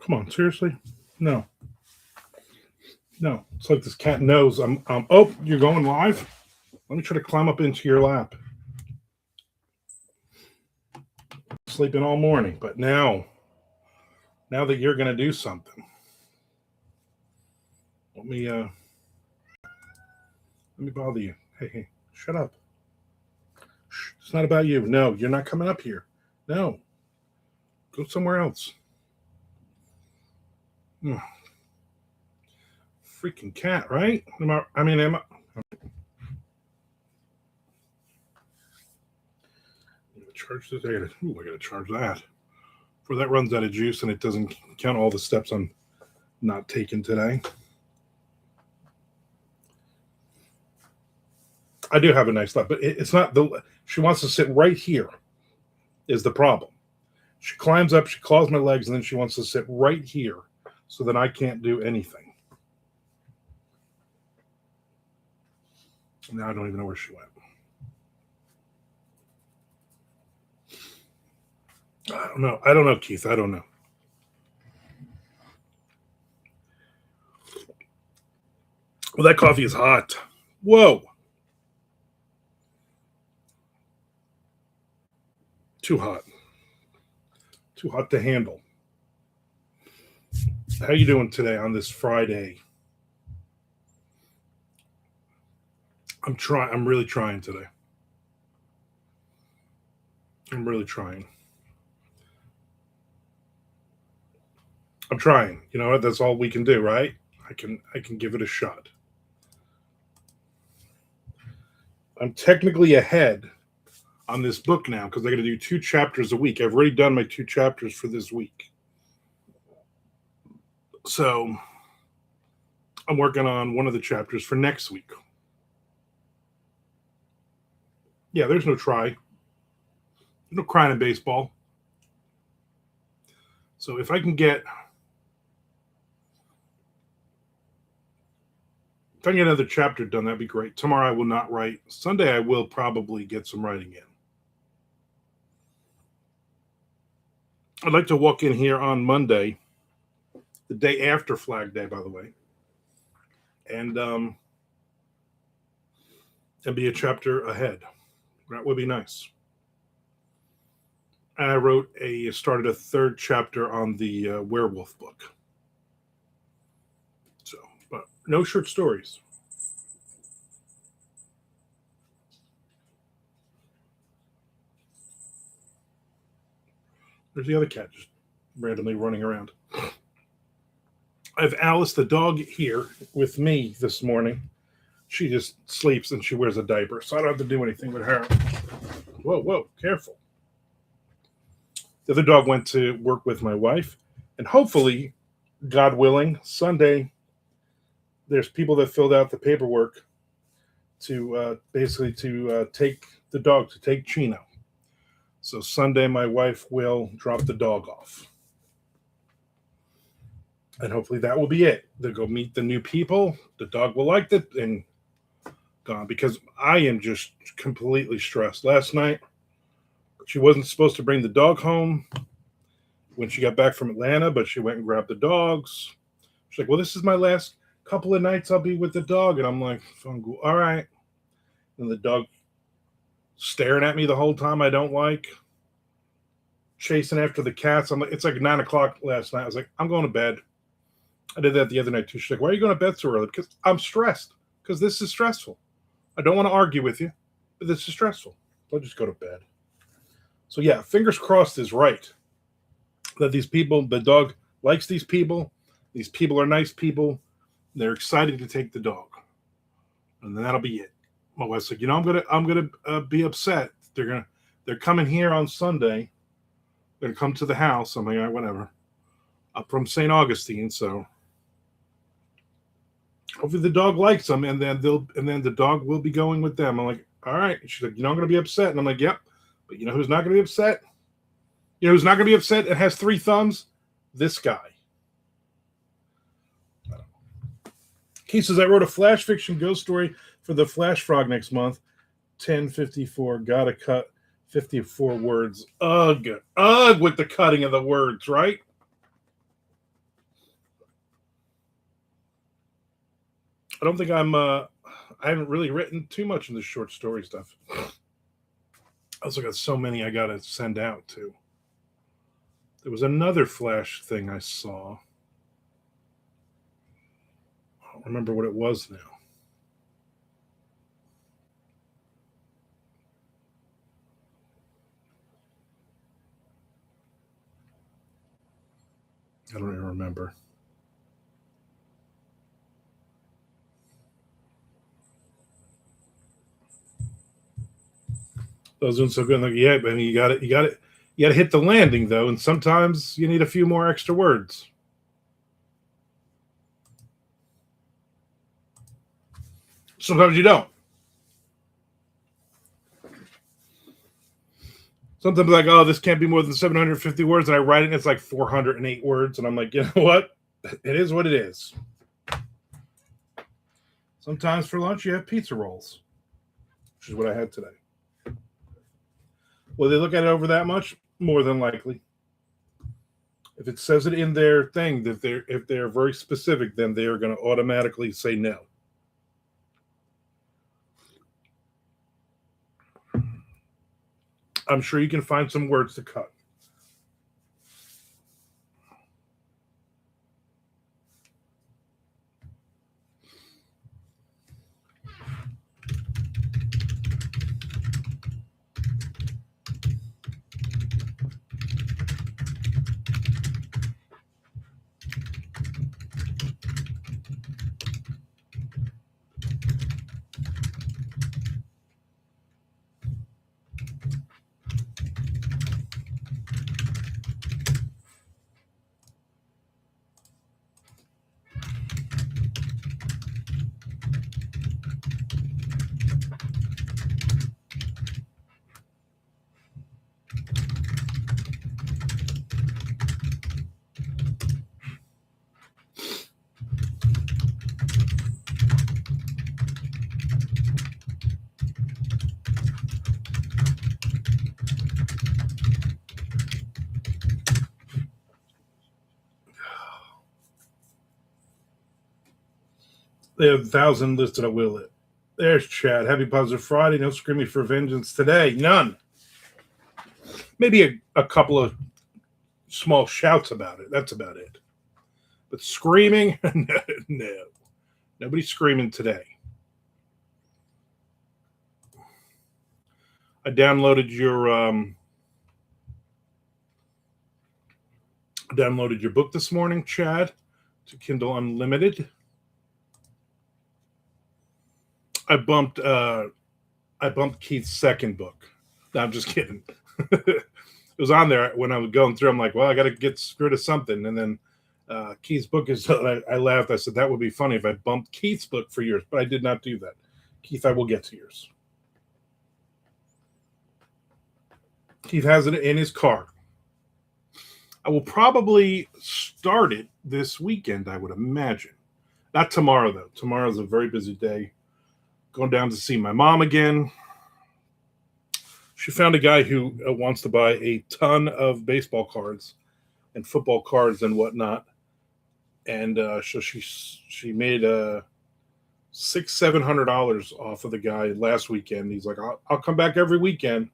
Come on, seriously? No, no. It's like this cat knows I'm. Oh, you're going live? Let me try to climb up into your lap. Sleeping all morning, but now that you're gonna do something, let me bother you. Hey, shut up. Shh, it's not about you. No, you're not coming up here. No, go somewhere else. Ugh, freaking cat, right? Am I? Charge this. I gotta charge that. Before that runs out of juice and it doesn't count all the steps I'm not taking today. I do have a nice lap, but it's not the. She wants to sit right here. Is the problem? She climbs up, she claws my legs, and then she wants to sit right here, so that I can't do anything. Now I don't even know where she went. I don't know. I don't know, Keith. I don't know. Well, that coffee is hot. Whoa. Too hot. Too hot to handle. How you doing today on this Friday? I'm trying. I'm really trying today. I'm really trying. I'm trying. You know what? That's all we can do, right? I can give it a shot. I'm technically ahead on this book now because I got to do 2 chapters a week. I've already done my 2 chapters for this week. So I'm working on one of the chapters for next week. Yeah, there's no try. There's no crying in baseball. So if I can get another chapter done, that'd be great. Tomorrow I will not write. Sunday I will probably get some writing in. I'd like to walk in here on Monday, the day after Flag Day, by the way, and be a chapter ahead. That would be nice. I started a 3rd chapter on the werewolf book. So, but no short stories. There's the other cat just randomly running around. I have Alice, the dog, here with me this morning. She just sleeps and she wears a diaper, so I don't have to do anything with her. Whoa, careful. The other dog went to work with my wife, and hopefully, God willing, Sunday, there's people that filled out the paperwork to take the dog, to take Chino. So Sunday, my wife will drop the dog off. And hopefully that will be it. They'll go meet the new people. The dog will like it and gone, because I am just completely stressed. Last night, she wasn't supposed to bring the dog home when she got back from Atlanta, but she went and grabbed the dogs. She's like, well, this is my last couple of nights I'll be with the dog. And I'm like, all right. And the dog staring at me the whole time I don't like. Chasing after the cats. I'm like, it's like 9:00 last night. I was like, I'm going to bed. I did that the other night too. She's like, why are you going to bed so early? Because I'm stressed. Because this is stressful. I don't want to argue with you, but this is stressful. I'll just go to bed. So yeah, fingers crossed is right. That these people, the dog likes these people. These people are nice people. They're excited to take the dog. And then that'll be it. My wife's like, I'm gonna be upset. They're coming here on Sunday. They're gonna come to the house. I'm like, all right, whatever. Up from St. Augustine, so hopefully the dog likes them, and then the dog will be going with them. I'm like, all right. She's like, I'm gonna be upset, and I'm like, yep. But you know who's not gonna be upset? You know who's not gonna be upset and has 3 thumbs? This guy. Keith says, I wrote a flash fiction ghost story for the Flash Frog next month. 1054. Gotta cut 54 words. Ugh with the cutting of the words, right? I don't think I haven't really written too much in the short story stuff. I also got so many I gotta send out too. There was another Flash thing I saw. I don't remember what it was now. I don't even remember. Those ones so good. Like, yeah, I mean, you got to hit the landing though, and sometimes you need a few more extra words. Sometimes you don't. Sometimes like, oh, this can't be more than 750 words, and I write it, and it's like 408 words, and I'm like, you know what? It is what it is. Sometimes for lunch you have pizza rolls, which is what I had today. Will they look at it over that much? More than likely. If it says it in their thing that they're if they're very specific, then they are going to automatically say no. I'm sure you can find some words to cut. They have 1,000 listed. I will it. There's Chad. Happy Positive Friday. No screaming for vengeance today. None. Maybe a couple of small shouts about it. That's about it. But screaming, no. Nobody's screaming today. I downloaded your book this morning, Chad, to Kindle Unlimited. I bumped Keith's second book. No, I'm just kidding. It was on there when I was going through. I'm like, well, I got to get rid of something, and then Keith's book is. I laughed. I said that would be funny if I bumped Keith's book for yours, but I did not do that. Keith, I will get to yours. Keith has it in his car. I will probably start it this weekend, I would imagine. Not tomorrow, though. Tomorrow's a very busy day. Going down to see my mom again. She found a guy who wants to buy a ton of baseball cards and football cards and whatnot. And so she made $600-700 off of the guy last weekend. He's like, I'll come back every weekend.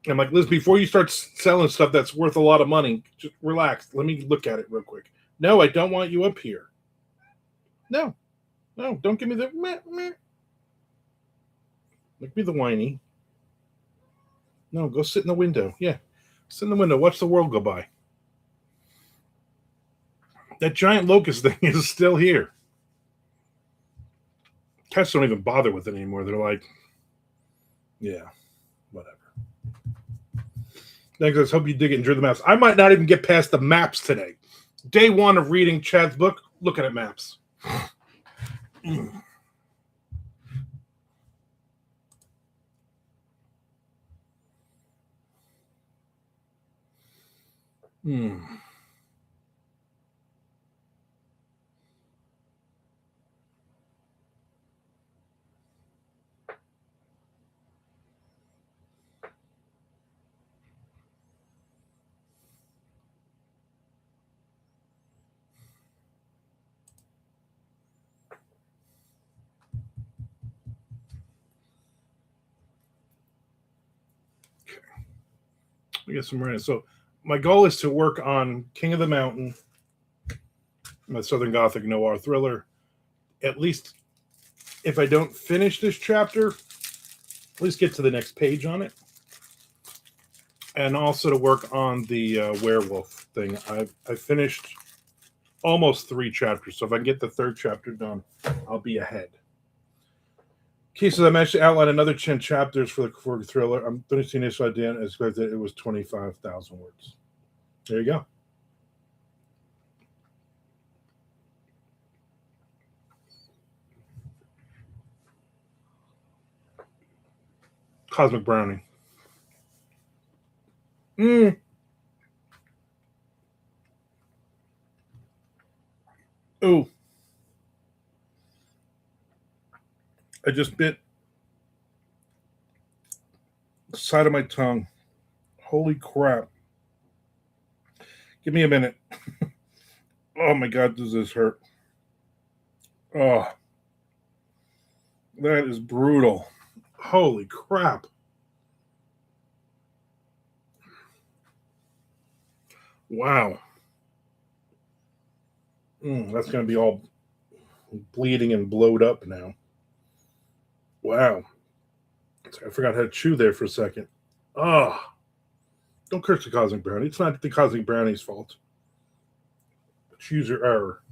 I'm like, Liz, before you start selling stuff that's worth a lot of money, just relax. Let me look at it real quick. No, I don't want you up here. No, don't give me the meh, meh. Make me the whiny. No, go sit in the window. Yeah, sit in the window. Watch the world go by. That giant locust thing is still here. Cats don't even bother with it anymore. They're like, yeah, whatever. Thanks. Let's hope you dig it and drew the maps. I might not even get past the maps today. Day one of reading Chad's book, looking at maps. Hmm. We get some right. So my goal is to work on King of the Mountain, my Southern Gothic noir thriller. At least if I don't finish this chapter, at least get to the next page on it. And also to work on the werewolf thing. I finished almost 3 chapters. So if I can get the 3rd chapter done, I'll be ahead. Okay, so I managed to outline another 10 chapters for the thriller. I'm finishing this idea and expected it was 25,000 words. There you go. Cosmic Brownie. Ooh. I just bit the side of my tongue. Holy crap. Give me a minute. Oh my God, does this hurt? Oh, that is brutal. Holy crap. Wow. That's going to be all bleeding and blowed up now. Wow. I forgot how to chew there for a second. Oh. Don't curse the Cosmic Brownie. It's not the Cosmic Brownie's fault. Choose your error.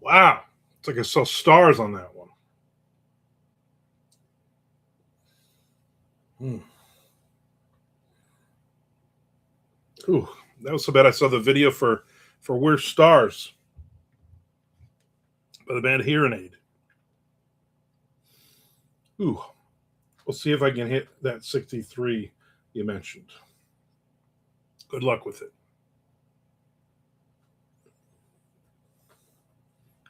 Wow. It's like I saw stars on that one. Ooh, that was so bad. I saw the video for We're Stars by the band Hearing Aid. Ooh, we'll see if I can hit that 63 you mentioned. Good luck with it.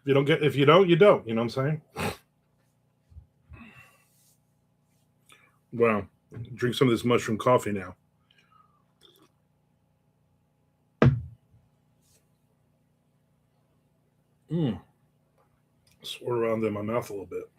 If you don't, you don't. You know what I'm saying? Wow. Drink some of this mushroom coffee now. Swirl around in my mouth a little bit.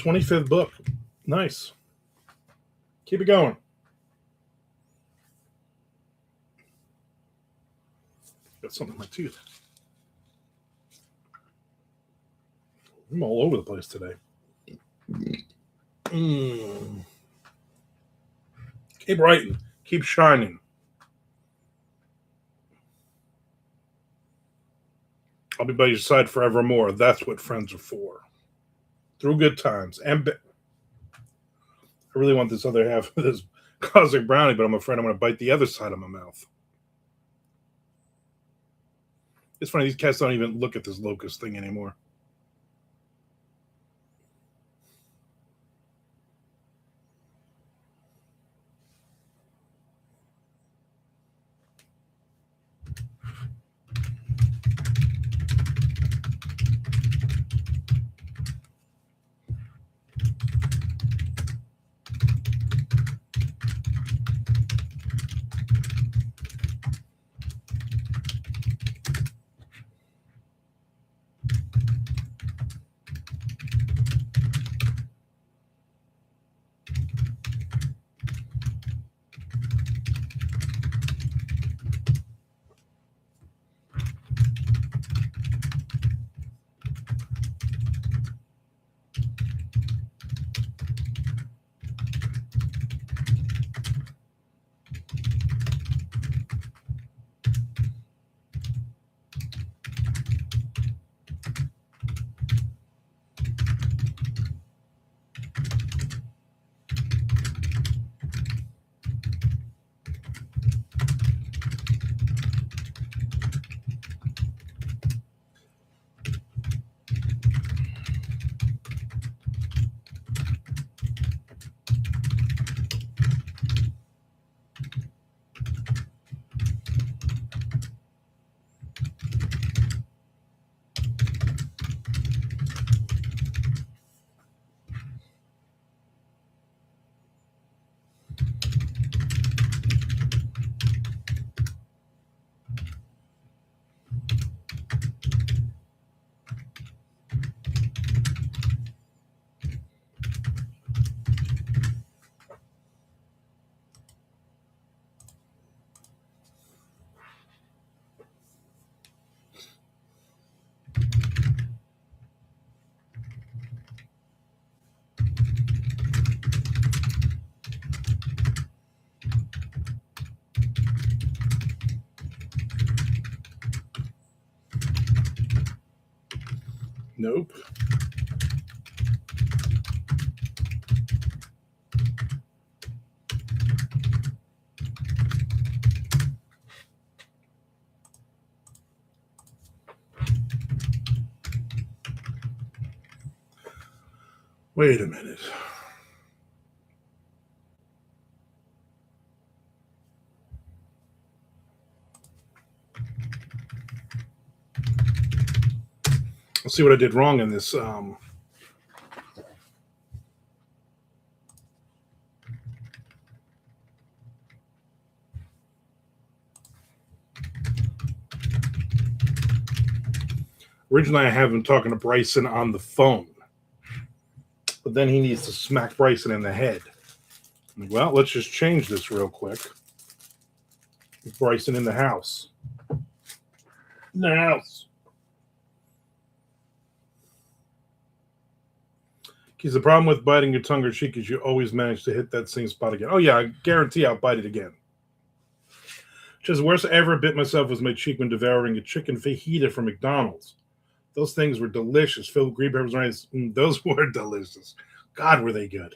'25th book. Nice. Keep it going. Got something in my tooth. I'm all over the place today. Keep writing. Keep shining. I'll be by your side forevermore. That's what friends are for. Through good times. I really want this other half of this Cosmic Brownie, but I'm afraid I'm going to bite the other side of my mouth. It's funny, these cats don't even look at this locust thing anymore. Nope. Wait a minute. Let's see what I did wrong in this. Originally, I have him talking to Bryson on the phone, but then he needs to smack Bryson in the head. I'm like, well, let's just change this real quick. Bryson in the house. In the house. Because the problem with biting your tongue or cheek is you always manage to hit that same spot again. Oh, yeah, I guarantee I'll bite it again. Just worst I ever bit myself was my cheek when devouring a chicken fajita from McDonald's. Those things were delicious. Filled with green peppers and rice. Those were delicious. God, were they good.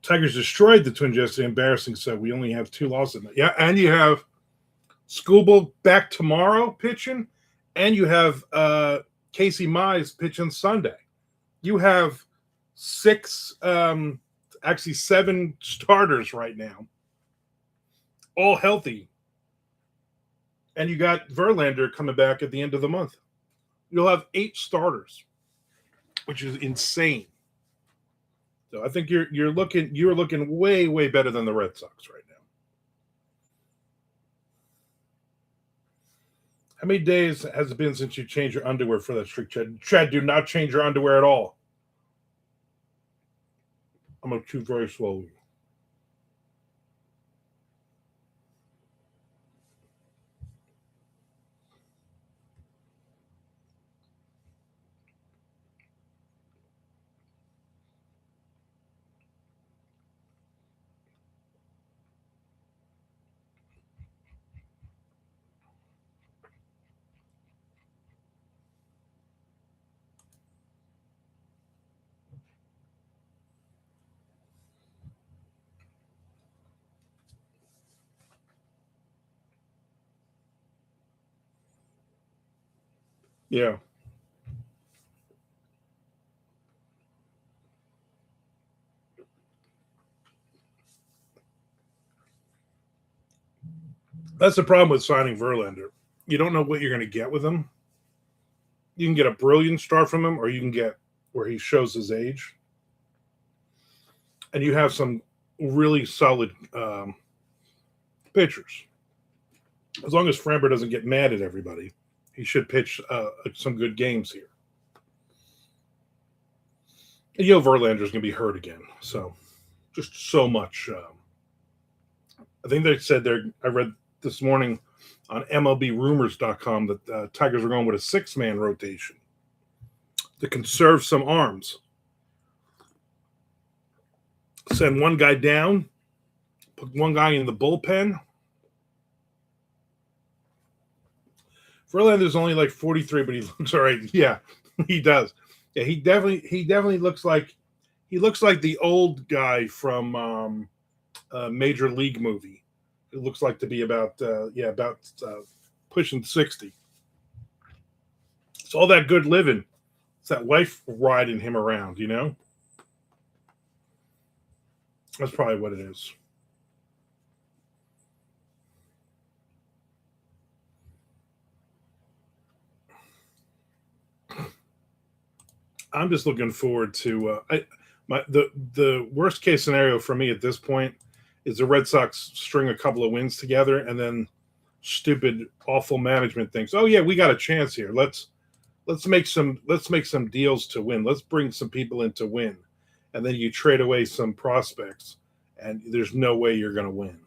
Tigers destroyed the Twins yesterday. Embarrassing. So we only have 2 losses. Yeah, and you have Skubal back tomorrow pitching, and you have Casey Mize pitching Sunday. You have 7 starters right now, all healthy. And you got Verlander coming back at the end of the month. You'll have 8 starters, which is insane. So I think you're looking way better than the Red Sox right now. How many days has it been since you changed your underwear for that streak, Chad? Chad, do not change your underwear at all. I'm going to chew very slowly. Yeah. That's the problem with signing Verlander. You don't know what you're going to get with him. You can get a brilliant start from him, or you can get where he shows his age. And you have some really solid pitchers. As long as Framber doesn't get mad at everybody, he should pitch some good games here. And Verlander's going to be hurt again. So, just so much. I think they said I read this morning on MLBRumors.com that Tigers are going with a 6-man rotation to conserve some arms. Send one guy down, put one guy in the bullpen. Verlander's only like 43, but he looks all right. Yeah, he does. Yeah, he definitely looks like the old guy from Major League movie. It looks like to be about pushing 60. It's all that good living. It's that wife riding him around, That's probably what it is. I'm just looking forward to the worst case scenario for me at this point is the Red Sox string a couple of wins together and then stupid, awful management thinks, oh yeah, we got a chance here. Let's make some deals to win. Let's bring some people in to win. And then you trade away some prospects and there's no way you're going to win.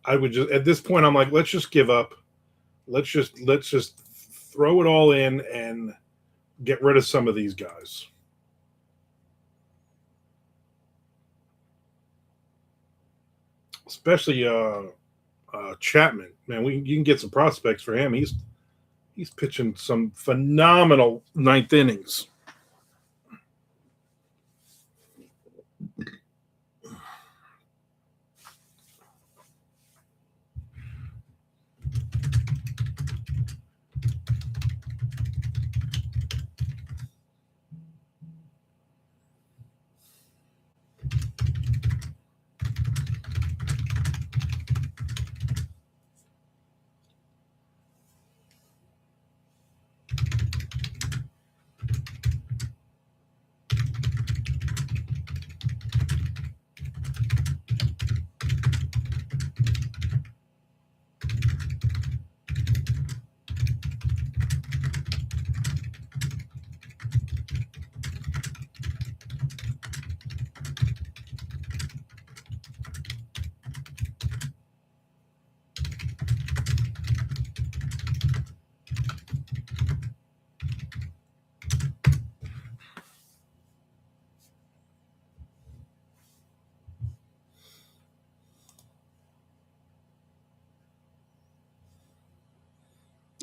I would just, at this point, I'm like, let's just give up. Let's just throw it all in and get rid of some of these guys. Especially Chapman. Man, you can get some prospects for him. He's pitching some phenomenal ninth innings.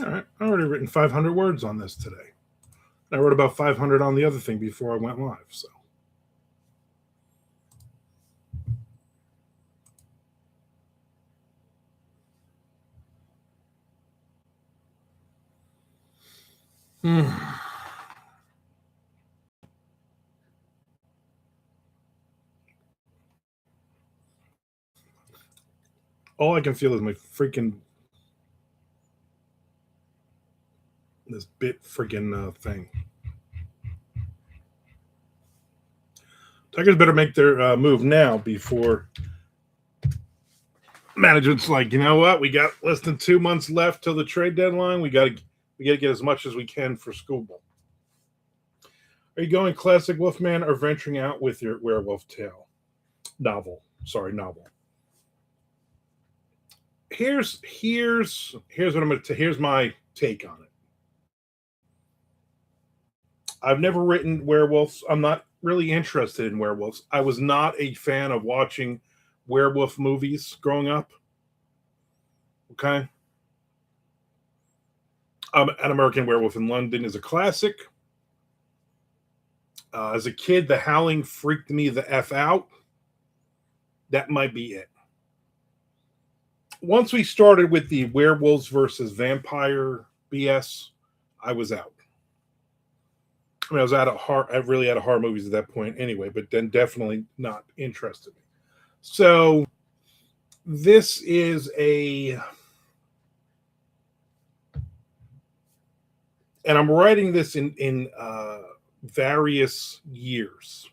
All right, I already written 500 words on this today. I wrote about 500 on the other thing before I went live. So, all I can feel is my freaking this bit freaking thing. Tigers better make their move now before management's like, you know what? We got less than 2 months left till the trade deadline. We got to get as much as we can for schoolball. Are you going classic Wolfman or venturing out with your werewolf tale novel? Sorry, novel. Here's what I'm going to. Here's my take on it. I've never written werewolves. I'm not really interested in werewolves. I was not a fan of watching werewolf movies growing up. Okay. An American Werewolf in London is a classic. As a kid, The Howling freaked me the F out. That might be it. Once we started with the werewolves versus vampire BS, I was out. I mean, I was out of horror. I really out of horror movies at that point anyway, but then definitely not interested. So this is and I'm writing this in various years.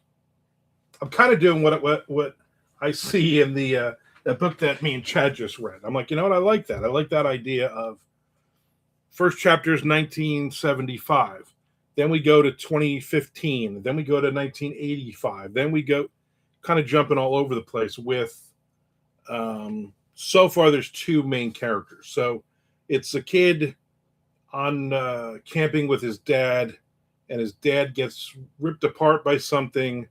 I'm kind of doing what I see in the book that me and Chad just read. I'm like, you know what? I like that. I like that idea of first chapter is 1975. Then we go to 2015. Then we go to 1985. Then we go kind of jumping all over the place with so far there's two main characters. So it's a kid on camping with his dad, and his dad gets ripped apart by something,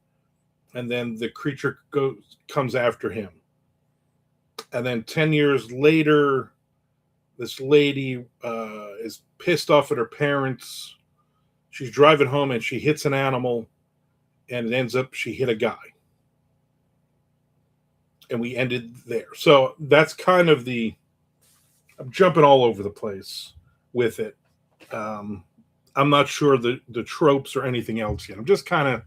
and then the creature comes after him. And then 10 years later, this lady is pissed off at her parents. She's driving home and she hits an animal, and it ends up she hit a guy. And we ended there. So that's kind of I'm jumping all over the place with it. I'm not sure the tropes or anything else yet. I'm just kind of,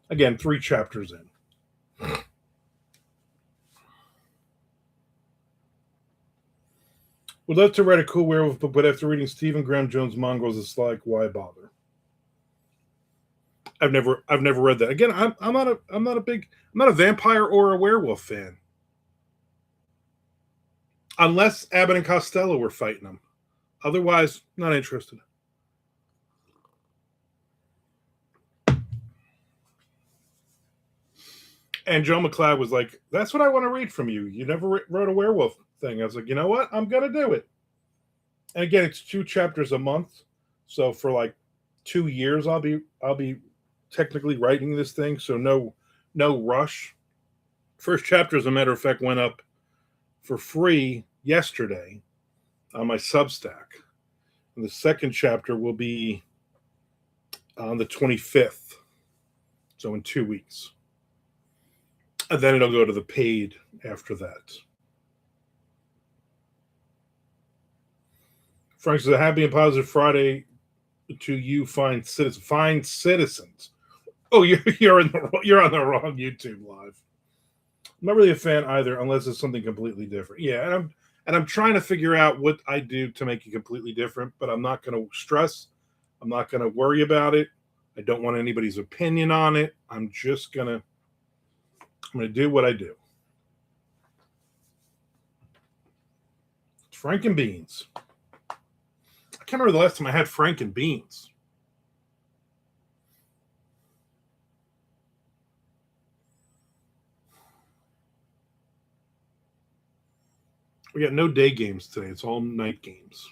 again, 3 chapters in. Would love to write a cool werewolf book, but after reading Stephen Graham Jones' Mongrels, it's like, why bother? I've never read that. Again, I'm not a vampire or a werewolf fan. Unless Abbott and Costello were fighting them. Otherwise, not interested. And Joe McLeod was like, that's what I want to read from you. You never wrote a werewolf thing. I was like, you know what? I'm going to do it. And again, it's 2 chapters a month. So for like 2 years, I'll be technically writing this thing. So no rush. First chapter, as a matter of fact, went up for free yesterday on my Substack. And the second chapter will be on the 25th, so in 2 weeks. And then it'll go to the paid after that. Frank says, a happy and positive Friday to you, fine citizens. Fine citizens. Oh, you're on the wrong YouTube live. I'm not really a fan either, unless it's something completely different. Yeah, and I'm trying to figure out what I do to make it completely different, but I'm not going to stress. I'm not going to worry about it. I don't want anybody's opinion on it. I'm gonna do what I do. It's Frank and beans. I can't remember the last time I had Frank and beans. We got no day games today. It's all night games.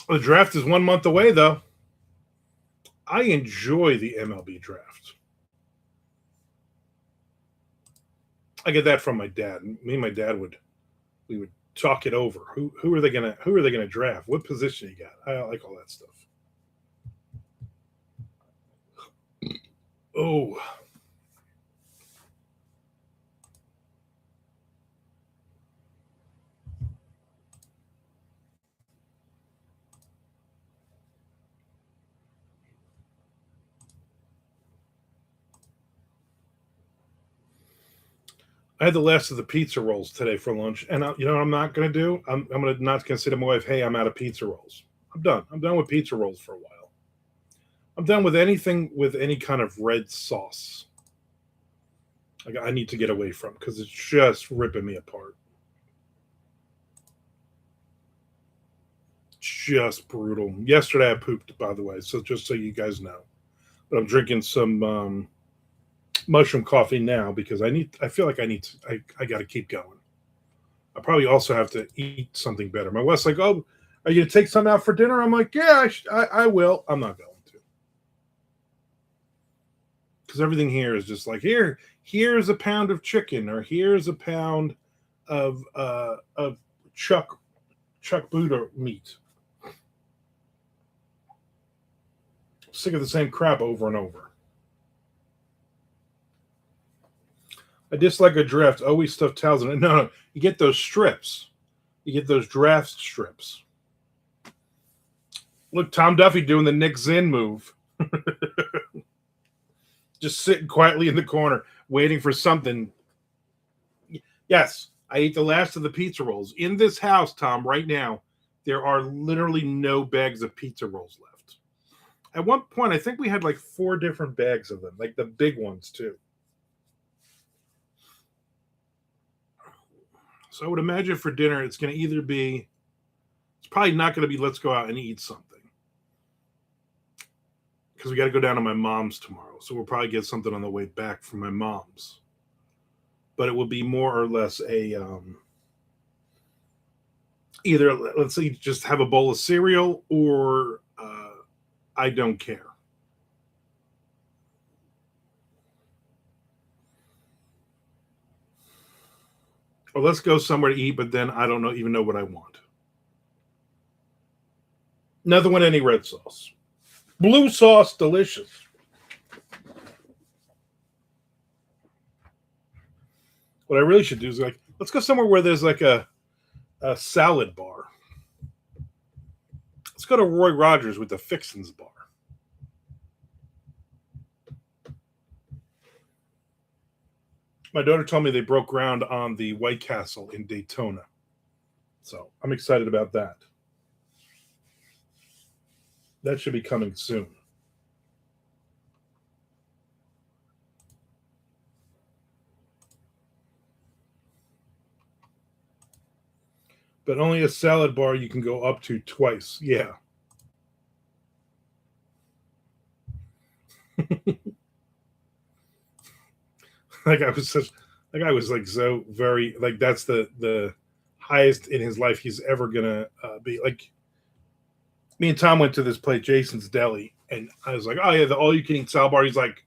The draft is 1 month away, though. I enjoy the MLB draft. I get that from my dad. Me and my dad would talk it over. Who are they gonna draft? What position you got? I like all that stuff. Oh. I had the last of the pizza rolls today for lunch, and you know what I'm not going to do? I'm not going to say to my wife, "Hey, I'm out of pizza rolls." I'm done. I'm done with pizza rolls for a while. I'm done with anything with any kind of red sauce. I need to get away from because it's just ripping me apart. Just brutal. Yesterday I pooped, by the way, so just so you guys know. But I'm drinking some mushroom coffee now because I feel like I got to keep going. I probably also have to eat something better. My wife's like, "Oh, are you gonna take something out for dinner?" I'm like, "Yeah, I will." I'm not going to because everything here is just like here's a pound of chicken or here's a pound of chuck Buddha meat. Sick of the same crap over and over. I dislike a draft. Always stuff towels in it. No, you get those strips. You get those draft strips. Look, Tom Duffy doing the Nick Zinn move. Just sitting quietly in the corner, waiting for something. Yes, I ate the last of the pizza rolls. In this house, Tom, right now, there are literally no bags of pizza rolls left. At one point, I think we had like 4 different bags of them, like the big ones, too. So I would imagine for dinner, it's probably not going to be let's go out and eat something. Because we got to go down to my mom's tomorrow. So we'll probably get something on the way back from my mom's. But it will be more or less either, let's say, just have a bowl of cereal or I don't care. Or let's go somewhere to eat, but then I don't even know what I want. Nothing with any red sauce. Blue sauce, delicious. What I really should do is let's go somewhere where there's like a salad bar. Let's go to Roy Rogers with the Fixins bar. My daughter told me they broke ground on the White Castle in Daytona. So I'm excited about that. That should be coming soon. But only a salad bar you can go up to twice. Yeah. Like I was like so very like that's the highest in his life he's ever gonna be. Like me and Tom went to this place, Jason's Deli, and I was like, "Oh yeah, the all you can eat salad bar." He's like,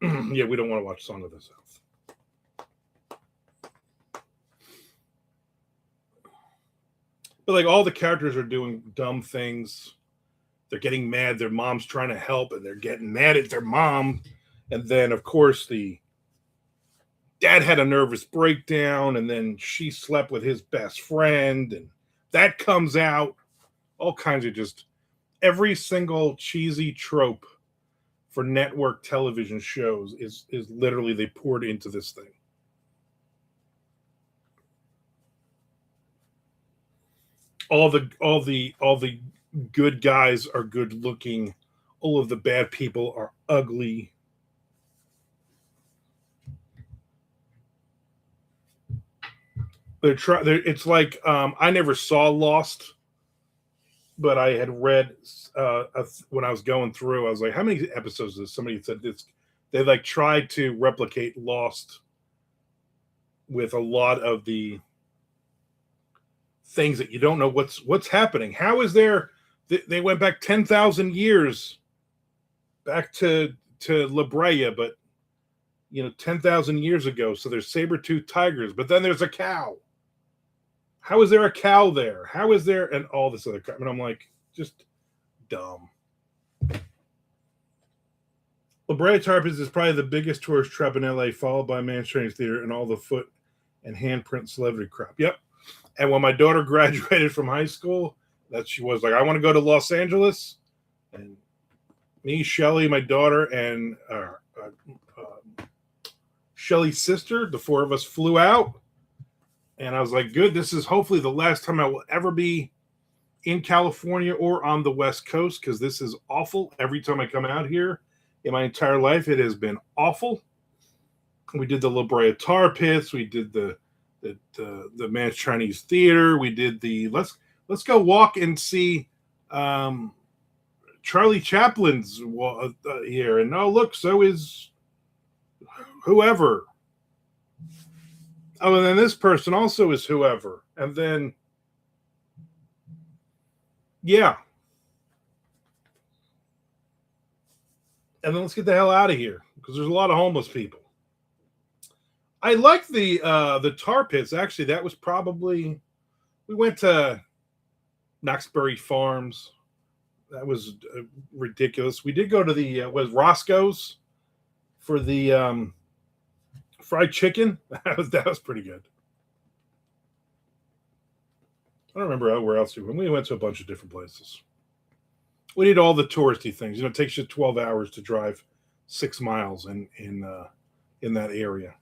Yeah, we don't want to watch Song of the South. But like all the characters are doing dumb things. They're getting mad. Their mom's trying to help, and they're getting mad at their mom. And then, of course, the dad had a nervous breakdown, and then she slept with his best friend, and that comes out. All kinds of just every single cheesy trope for network television shows is literally they poured into this thing. All the good guys are good looking. All of the bad people are ugly. It's like I never saw Lost, but I had read when I was going through. I was like, how many episodes is somebody said this? They like tried to replicate Lost with a lot of the things that you don't know what's happening. How is there? They went back 10,000 years back to La Brea, but 10,000 years ago. So there's saber-toothed tigers, but then there's a cow. How is there a cow there? How is there and all this other crap? And I'm like, just dumb. La Brea Tar Pits is probably the biggest tourist trap in LA, followed by Man's Chinese Theater and all the foot and handprint celebrity crap. Yep. And when my daughter graduated from high school, that she was like, I want to go to Los Angeles. And me, Shelly, my daughter, and Shelly's sister, the four of us flew out. And I was like, good, this is hopefully the last time I will ever be in California or on the West Coast, because this is awful. Every time I come out here in my entire life, it has been awful. We did the La Brea Tar Pits. We did the Man's Chinese Theater. We did the let's go walk and see Charlie Chaplin's here. And oh, look, so is whoever. Oh, and then this person also is whoever. And then, yeah. And then let's get the hell out of here, because there's a lot of homeless people. I like the tar pits. Actually, that was probably we went to Knoxbury Farms. That was ridiculous. We did go to the was Roscoe's for the fried chicken. That was pretty good. I don't remember where else we went. We went to a bunch of different places. We did all the touristy things. It takes you 12 hours to drive 6 miles in that area.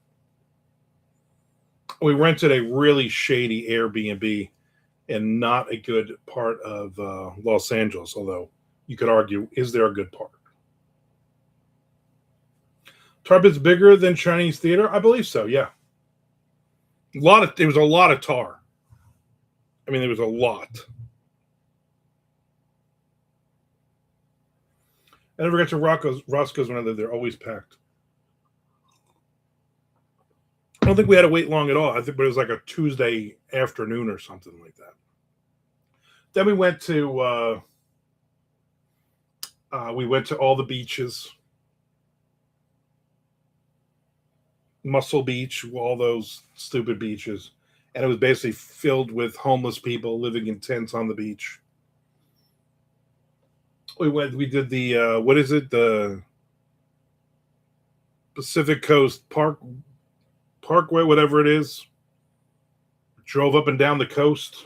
We rented a really shady Airbnb and not a good part of Los Angeles, although you could argue, is there a good part? Tar Pit's bigger than Chinese Theater? I believe so, yeah. There was a lot of tar. I mean, there was a lot. I never got to Roscoe's when I lived there. Always packed. I don't think we had to wait long at all. I think it was like a Tuesday afternoon or something like that. Then we went to all the beaches. Muscle Beach, all those stupid beaches. And it was basically filled with homeless people living in tents on the beach. We did the what is it? The Pacific Coast Parkway, whatever it is. Drove up and down the coast.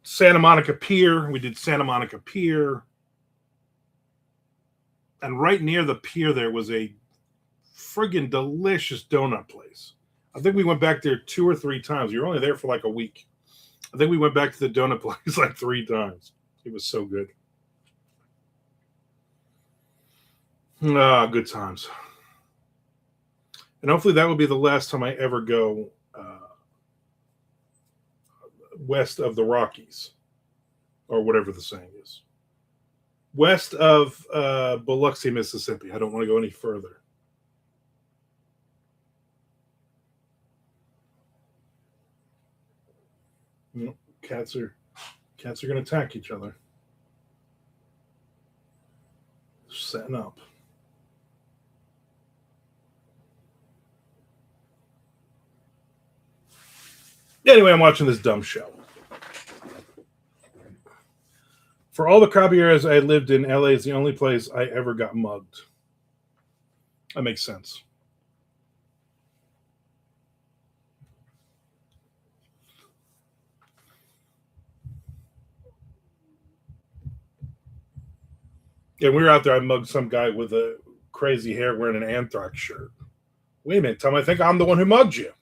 Santa Monica Pier. We did Santa Monica Pier. And right near the pier there was a friggin' delicious donut place. I think we went back there 2 or 3 times. We were only there for like a week. I think we went back to the donut place like 3 times. It was so good. Good times. And hopefully that will be the last time I ever go west of the Rockies, or whatever the saying is. West of Biloxi, Mississippi. I don't want to go any further. Cats are going to attack each other. Setting up. Anyway, I'm watching this dumb show. For all the crappy years I lived in, LA is the only place I ever got mugged. That makes sense. Yeah, we were out there. I mugged some guy with a crazy hair wearing an Anthrax shirt. Wait a minute, Tom. I think I'm the one who mugged you.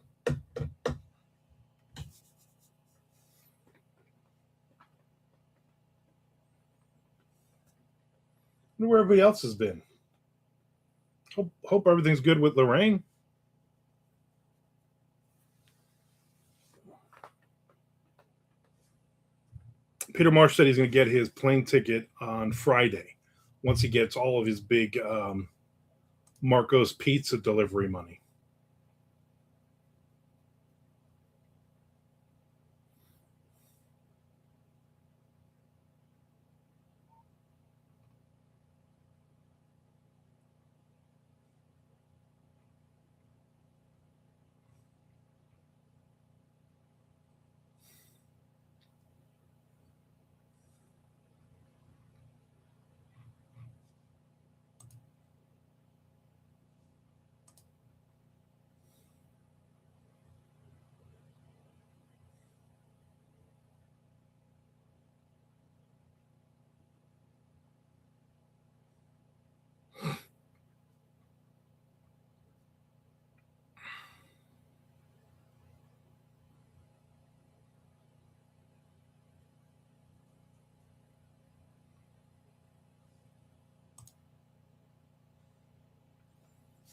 I wonder where everybody else has been. Hope everything's good with Lorraine. Peter Marsh said he's going to get his plane ticket on Friday once he gets all of his big Marco's Pizza delivery money.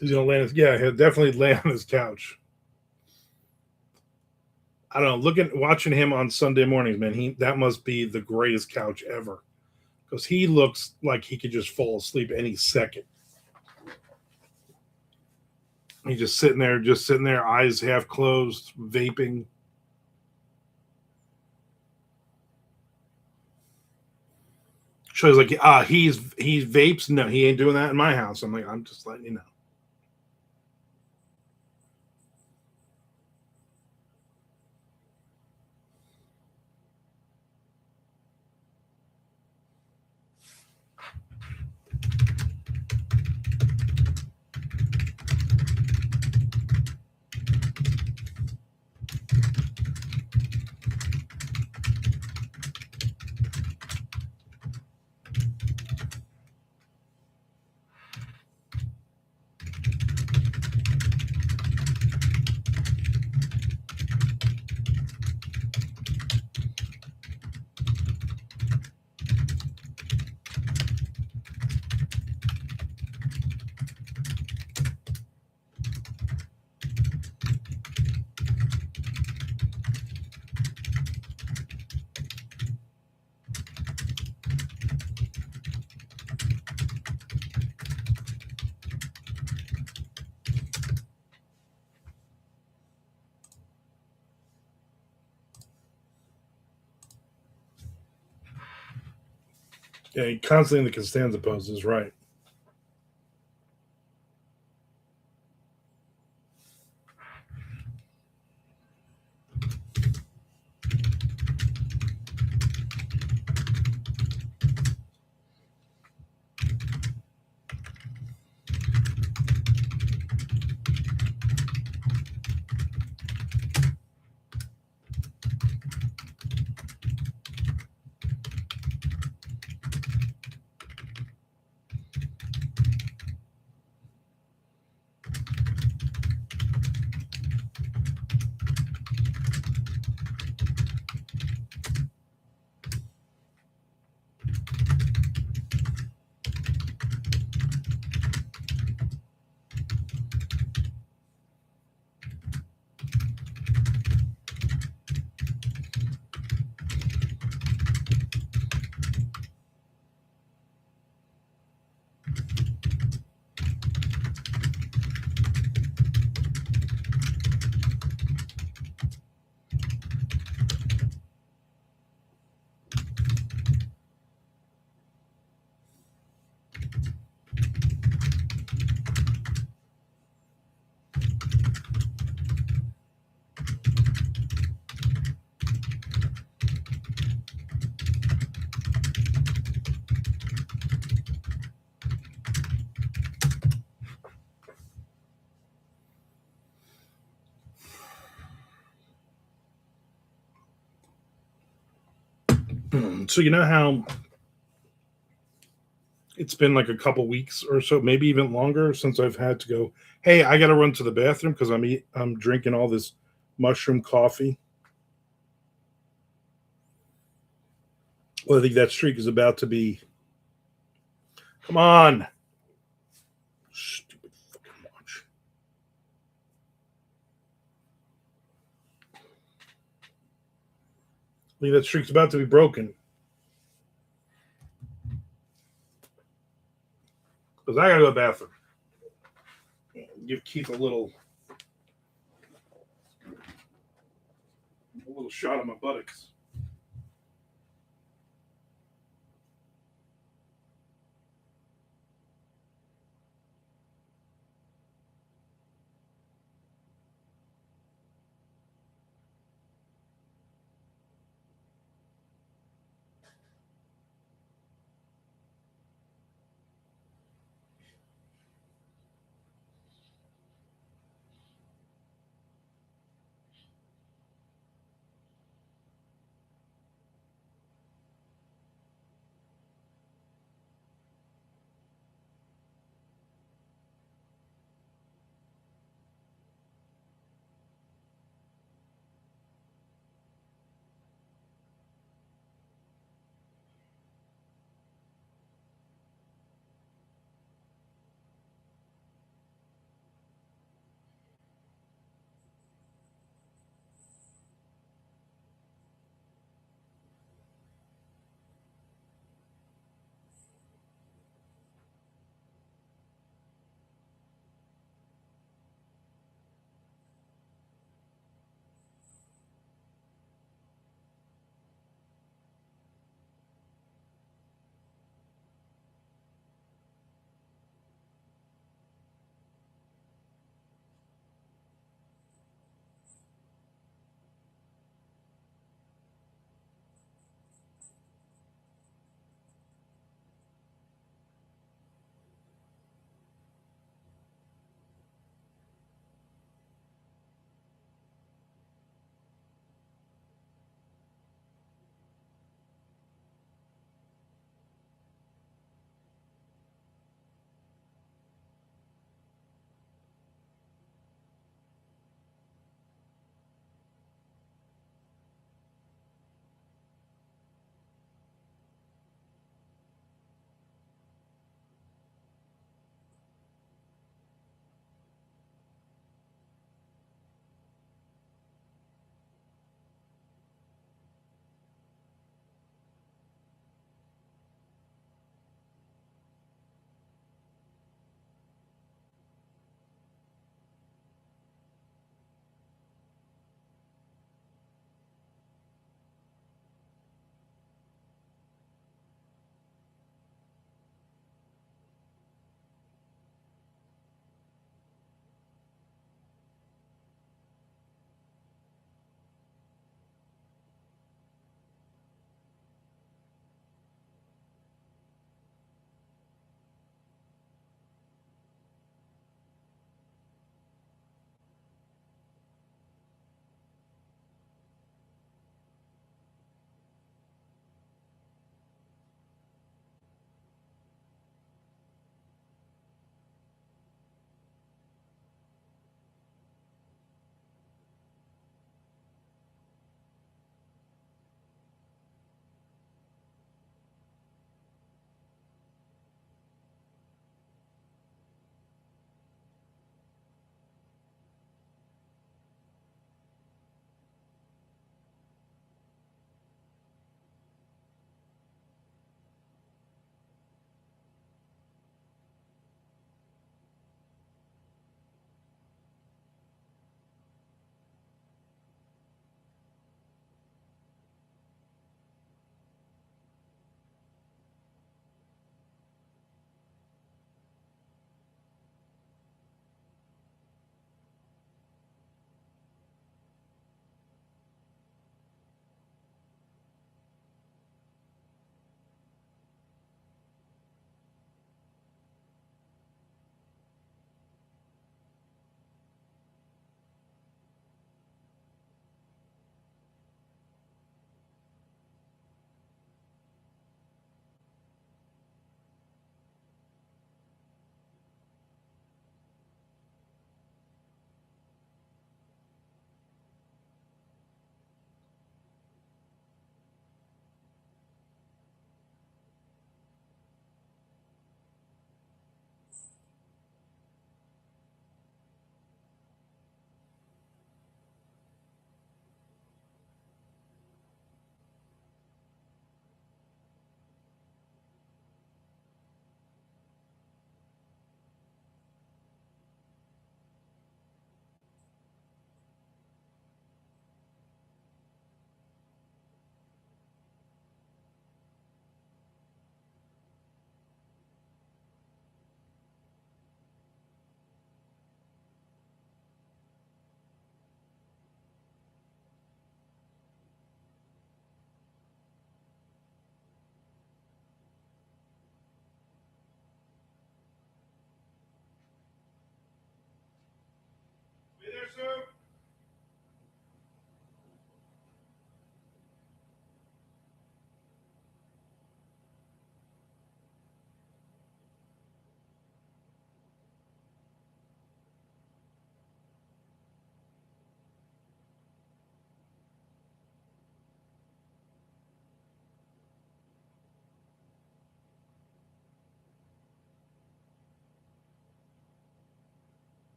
He's going to land. Yeah, he'll definitely lay on his couch. I don't know. Watching him on Sunday mornings, man, that must be the greatest couch ever because he looks like he could just fall asleep any second. He's just sitting there, eyes half closed, vaping. So he's like, he's vapes. No, he ain't doing that in my house. I'm like, I'm just letting you know. Yeah, he constantly in the Costanza poses, right? So you know how it's been like a couple weeks or so, maybe even longer since I've had to go. Hey, I got to run to the bathroom because I'm drinking all this mushroom coffee. Well, I think that streak is about to be. Come on, stupid fucking watch. I think that streak's about to be broken because I got to go to the bathroom. Give Keith a little shot on my buttocks.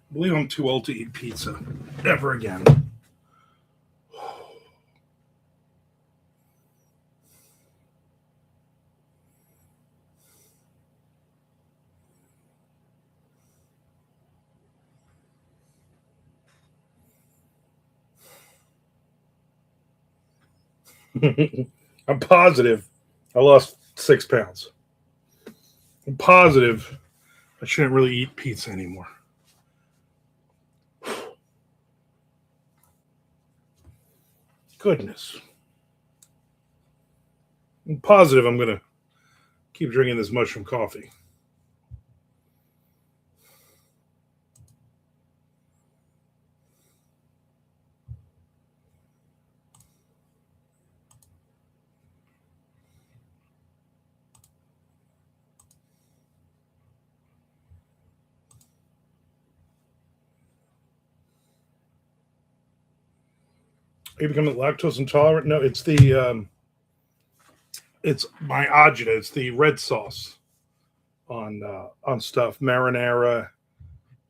I believe I'm too old to eat pizza ever again. I'm positive I lost 6 pounds. I'm positive I shouldn't really eat pizza anymore. Goodness. I'm positive I'm going to keep drinking this mushroom coffee. Are you becoming lactose intolerant? No, it's my agita. It's the red sauce on stuff, marinara,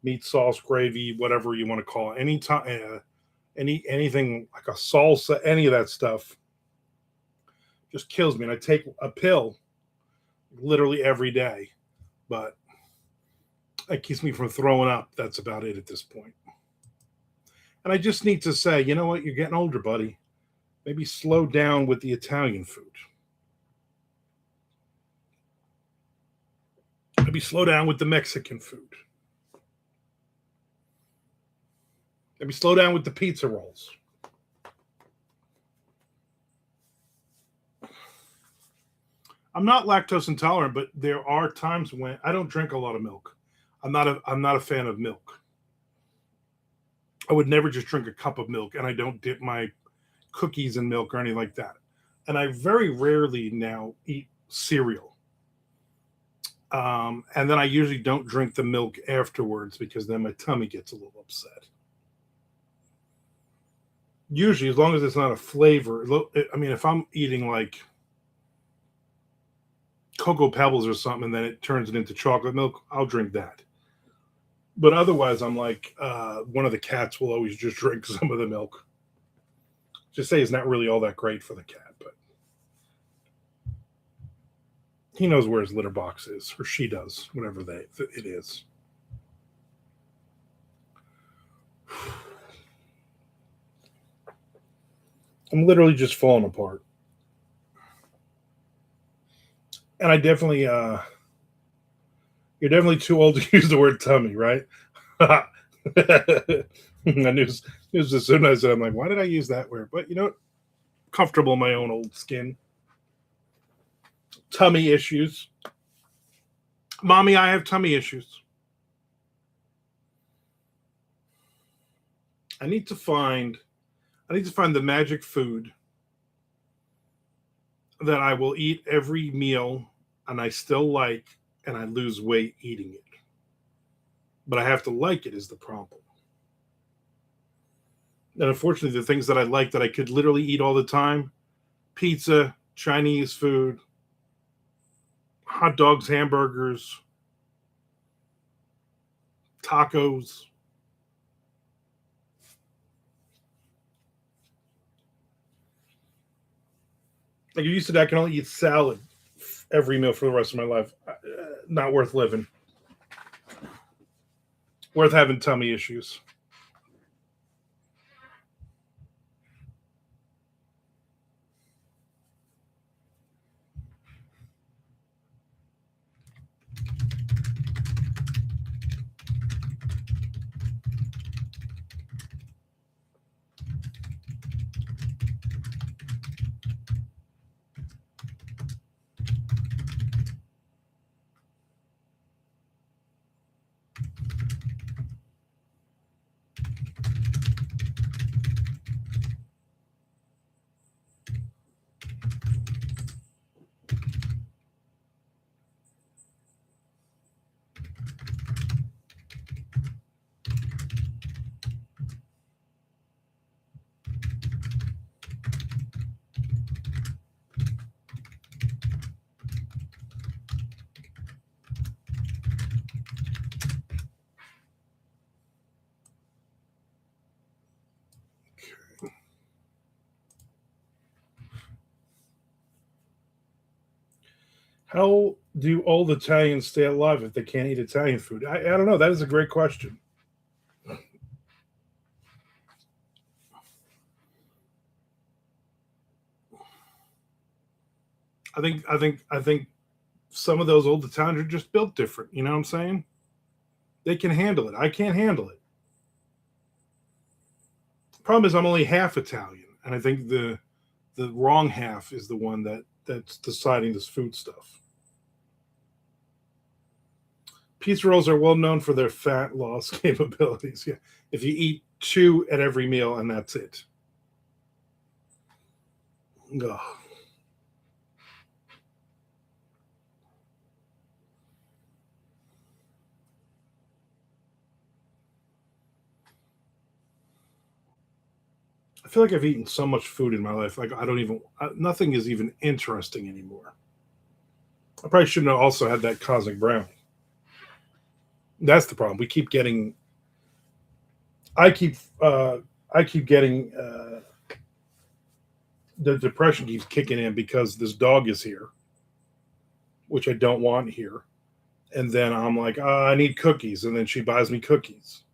meat sauce, gravy, whatever you want to call it. Anything like a salsa, any of that stuff just kills me. And I take a pill literally every day, but it keeps me from throwing up. That's about it at this point. And I just need to say, you know what? You're getting older, buddy. Maybe slow down with the Italian food. Maybe slow down with the Mexican food. Maybe slow down with the pizza rolls. I'm not lactose intolerant, but there are times when I don't drink a lot of milk. I'm not a fan of milk. I would never just drink a cup of milk, and I don't dip my cookies in milk or anything like that. And I very rarely now eat cereal. And then I usually don't drink the milk afterwards because then my tummy gets a little upset. Usually, as long as it's not a flavor. I mean, if I'm eating like Cocoa Pebbles or something, and then it turns it into chocolate milk, I'll drink that. But otherwise, I'm like one of the cats will always just drink some of the milk. Just say it's not really all that great for the cat, but he knows where his litter box is, or she does, whatever it is. I'm literally just falling apart, and you're definitely too old to use the word tummy, right? I knew as soon as I said, I'm like, why did I use that word? But you know, comfortable in my own old skin. Tummy issues, mommy. I have tummy issues. I need to find. I need to find the magic food that I will eat every meal, and I still like, and I lose weight eating it. But I have to like it is the problem. And unfortunately, the things that I like that I could literally eat all the time: pizza, Chinese food, hot dogs, hamburgers, tacos. Like you used to, I can only eat salad every meal for the rest of my life. Not worth living. Worth having tummy issues. How do old Italians stay alive if they can't eat Italian food? I don't know. That is a great question. I think some of those old Italians are just built different. You know what I'm saying? They can handle it. I can't handle it. Problem is, I'm only half Italian, and I think the wrong half is the one that's deciding this food stuff. Pizza rolls are well known for their fat loss capabilities. Yeah, if you eat two at every meal and that's it. Ugh. I feel like I've eaten so much food in my life. Like I don't even nothing is even interesting anymore. I probably shouldn't have also had that cosmic brown. That's the problem. We keep getting. I keep. I keep getting. The depression keeps kicking in because this dog is here, which I don't want here. And then I'm like, I need cookies, and then she buys me cookies.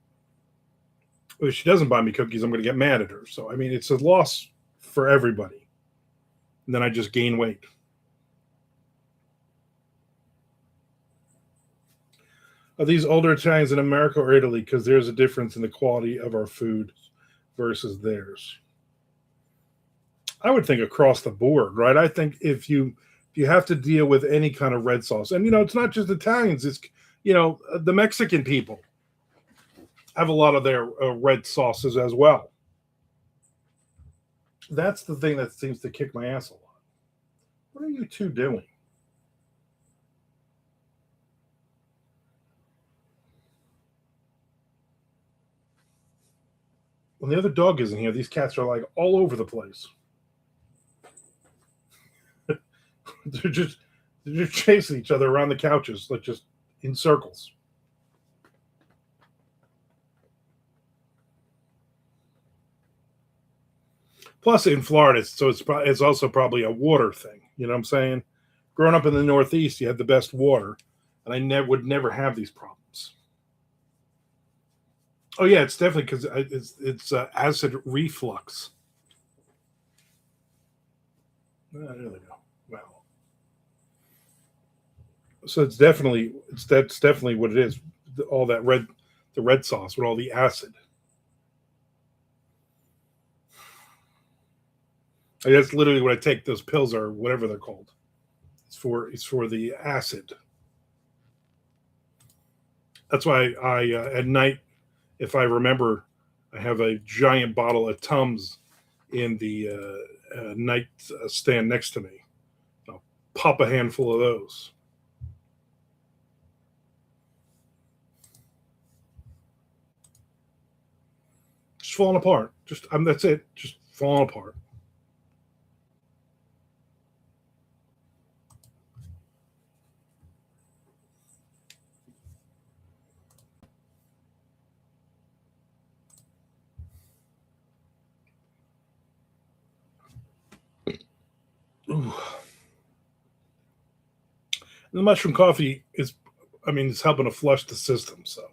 If she doesn't buy me cookies, I'm going to get mad at her. So I mean, it's a loss for everybody. And then I just gain weight. Are these older Italians in America or Italy? Because there's a difference in the quality of our food versus theirs. I would think across the board, right? I think if you have to deal with any kind of red sauce, and it's not just Italians, it's the Mexican people have a lot of their red sauces as well. That's the thing that seems to kick my ass a lot. What are you two doing? When the other dog isn't here, these cats are like all over the place. they're just they're just chasing each other around the couches, like just in circles. Plus, in Florida, so it's also probably a water thing. You know what I'm saying? Growing up in the Northeast, you had the best water, and I would never have these problems. Oh yeah, it's definitely because it's acid reflux. There we go. Wow. So that's definitely what it is. All that the red sauce with all the acid. Like, that's literally what I take. Those pills or whatever they're called. It's for the acid. That's why I at night, if I remember, I have a giant bottle of Tums in the night stand next to me. I'll pop a handful of those. Just falling apart. Just that's it. Just falling apart. Ooh. The mushroom coffee is, I mean, it's helping to flush the system. So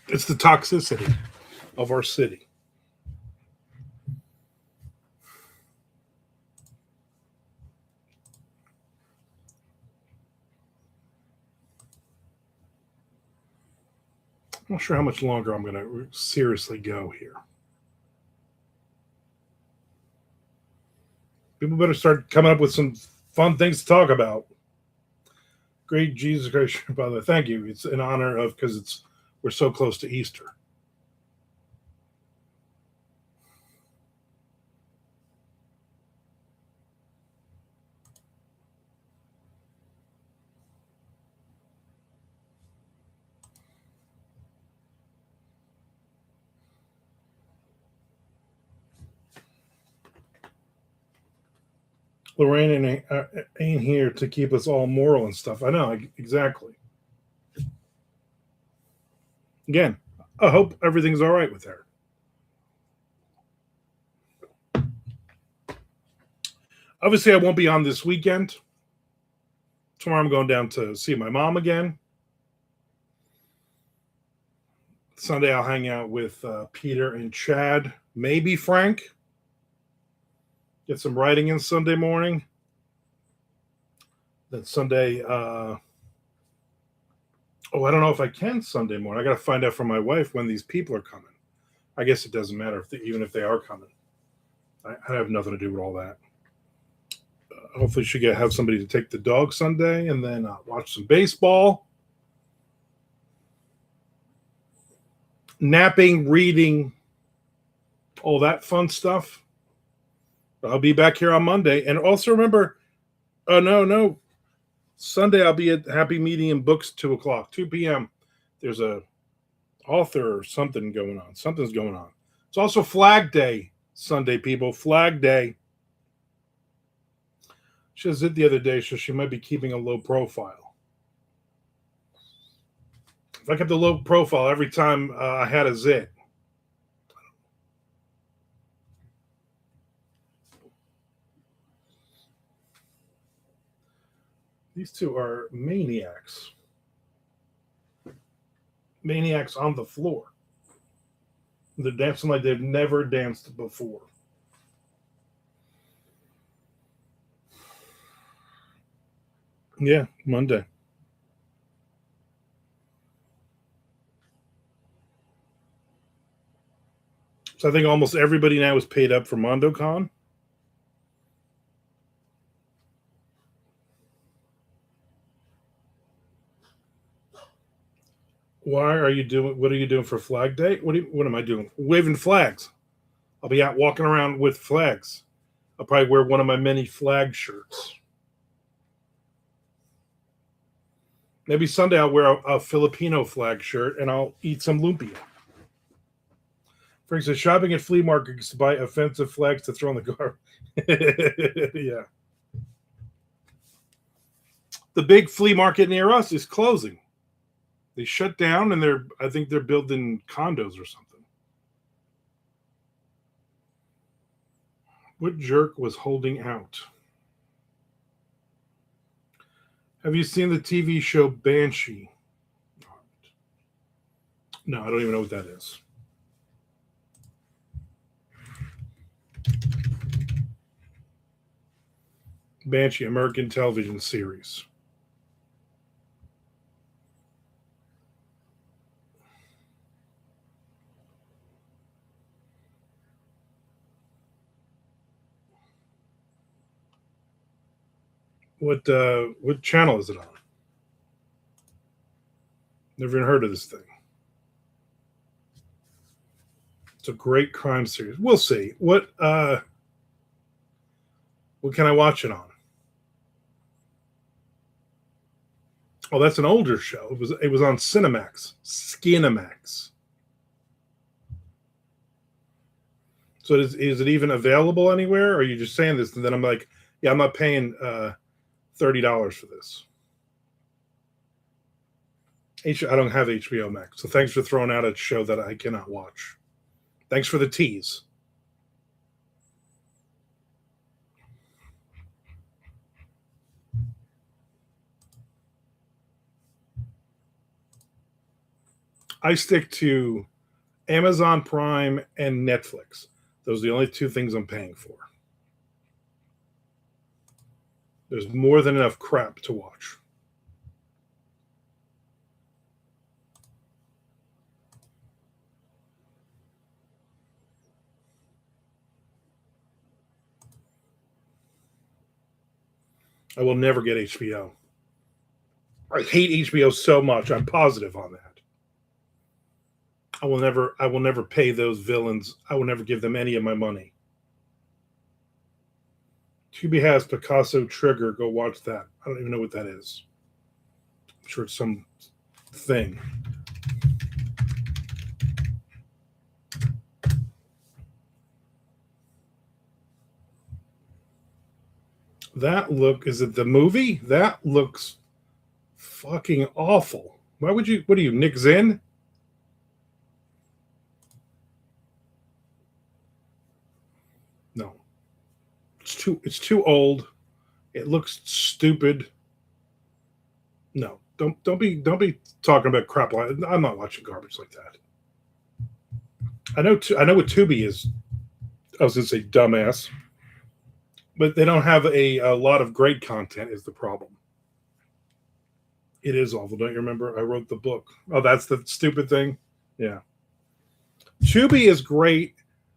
It's the toxicity of our city. I'm not sure how much longer I'm going to seriously go here. People better start coming up with some fun things to talk about. Great Jesus Christ, by the way, thank you. It's in honor of because it's we're so close to Easter. Lorraine ain't here to keep us all moral and stuff. I know exactly. Again, I hope everything's all right with her. Obviously, I won't be on this weekend. Tomorrow, I'm going down to see my mom again. Sunday, I'll hang out with Peter and Chad, maybe Frank. Get some writing in Sunday morning. Then Sunday, I don't know if I can Sunday morning. I got to find out from my wife when these people are coming. I guess it doesn't matter even if they are coming. I have nothing to do with all that. Hopefully, she have somebody to take the dog Sunday, and then watch some baseball, napping, reading, all that fun stuff. I'll be back here on Monday, and also remember, oh no, Sunday I'll be at Happy Meeting and Books 2:00, 2 p.m. There's a author or something going on. Something's going on. It's also Flag Day Sunday, people. Flag Day. She was it the other day, so she might be keeping a low profile. If I kept a low profile every time I had a zit, these two are maniacs. Maniacs on the floor. They're dancing like they've never danced before. Yeah, Monday. So I think almost everybody now is paid up for MondoCon. Why are you doing? What are you doing for Flag Day? What am I doing? Waving flags. I'll be out walking around with flags. I'll probably wear one of my many flag shirts. Maybe Sunday I'll wear a Filipino flag shirt and I'll eat some lumpia. For instance, shopping at flea markets to buy offensive flags to throw in the garbage. Yeah. The big flea market near us is closing. They shut down and I think they're building condos or something. What jerk was holding out? Have you seen the TV show Banshee? No, I don't even know what that is. Banshee, American television series. What channel is it on? Never even heard of this thing. It's a great crime series. We'll see. What can I watch it on? Oh, that's an older show. It was on Cinemax. Skinemax. So is it even available anywhere? Or are you just saying this and then I'm like, yeah, I'm not paying $30 for this. I don't have HBO Max. So thanks for throwing out a show that I cannot watch. Thanks for the tease. I stick to Amazon Prime and Netflix. Those are the only two things I'm paying for. There's more than enough crap to watch. I will never get HBO. I hate HBO so much. I'm positive on that. I will never pay those villains. I will never give them any of my money. Tubi has Picasso Trigger. Go watch that. I don't even know what that is. I'm sure it's some thing. Is it the movie? That looks fucking awful. Why would you, what are you, Nick Zinn? No. It's too old. It looks stupid. No. Don't be talking about crap like I'm not watching garbage like that. I know what Tubi is. I was gonna say dumbass. But they don't have a lot of great content is the problem. It is awful. Don't you remember? I wrote the book. Oh, that's the stupid thing? Yeah. Tubi is great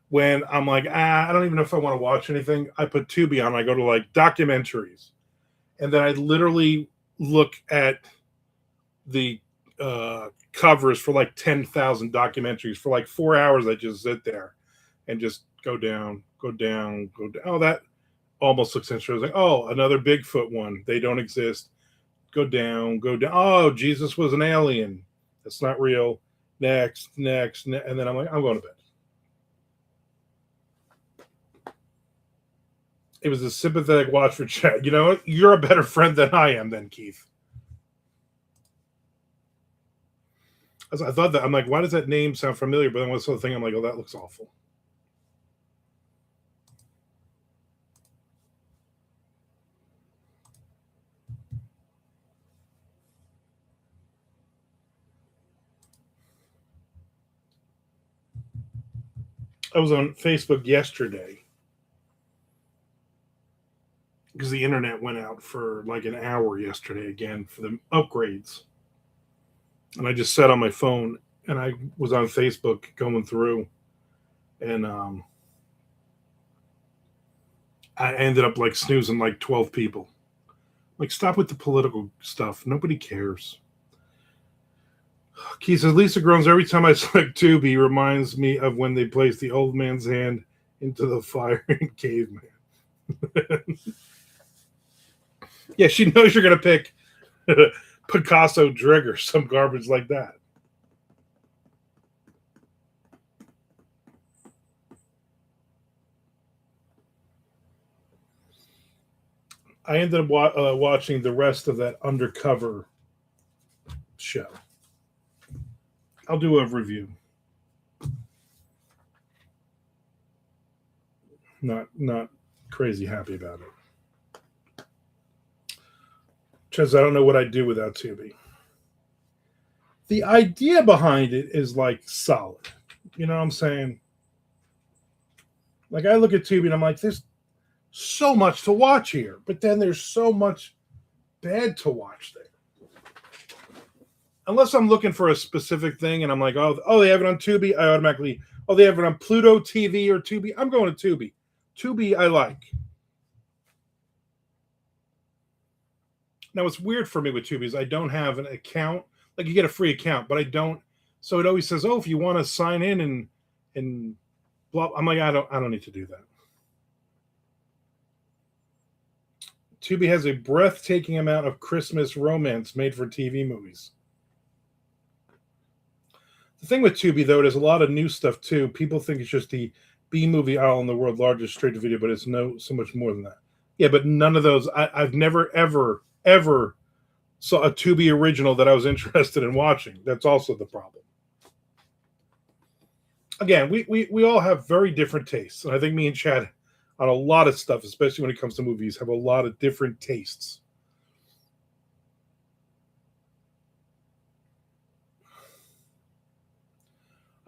when I'm like, I don't even know if I want to watch anything. I put Tubi on. I go to like documentaries. And then I literally look at the covers for like 10,000 documentaries. For like 4 hours, I just sit there and just go down, go down, go down. Oh, that almost looks interesting. I was like, oh, another Bigfoot one. They don't exist. Go down, go down. Oh, Jesus was an alien. That's not real. Next. And then I'm like, I'm going to bed. It was a sympathetic watch for Chad. You know what? You're a better friend than I am, then, Keith. I thought that. I'm like, why does that name sound familiar? But then what's the thing? I'm like, oh, that looks awful. I was on Facebook yesterday because the internet went out for like an hour yesterday again for the upgrades. And I just sat on my phone and I was on Facebook going through and I ended up like snoozing like 12 people. Like, stop with the political stuff. Nobody cares. Keith says, Lisa groans every time I select Tubi reminds me of when they placed the old man's hand into the fire in Caveman. Yeah, she knows you're going to pick Picasso Trigger, some garbage like that. I ended up watching the rest of that Undercover show. I'll do a review. Not crazy happy about it. Because I don't know what I'd do without Tubi. The idea behind it is like solid. You know what I'm saying? Like, I look at Tubi and I'm like, there's so much to watch here, but then there's so much bad to watch there. Unless I'm looking for a specific thing and I'm like, oh, they have it on Tubi, I automatically, they have it on Pluto TV or Tubi. I'm going to Tubi. Tubi, I like. Now, what's weird for me with Tubi is I don't have an account. Like, you get a free account, but I don't. So it always says, if you want to sign in and blah. I'm like, I don't need to do that. Tubi has a breathtaking amount of Christmas romance made for TV movies. The thing with Tubi, though, there's a lot of new stuff, too. People think it's just the B movie island, the world's largest straight-to-video, but it's so much more than that. Yeah, but none of those. I've never, ever saw a Tubi original that I was interested in watching. That's also the problem. Again, we all have very different tastes. And I think me and Chad on a lot of stuff, especially when it comes to movies, have a lot of different tastes.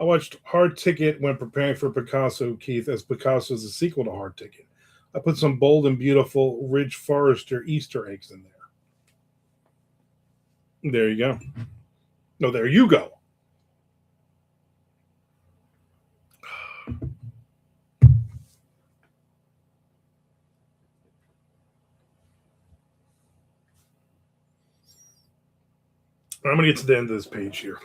I watched Hard Ticket when preparing for Picasso, Keith, as Picasso is a sequel to Hard Ticket. I put some bold and beautiful Ridge Forrester Easter eggs in there. There you go. No, there you go. I'm going to get to the end of this page here.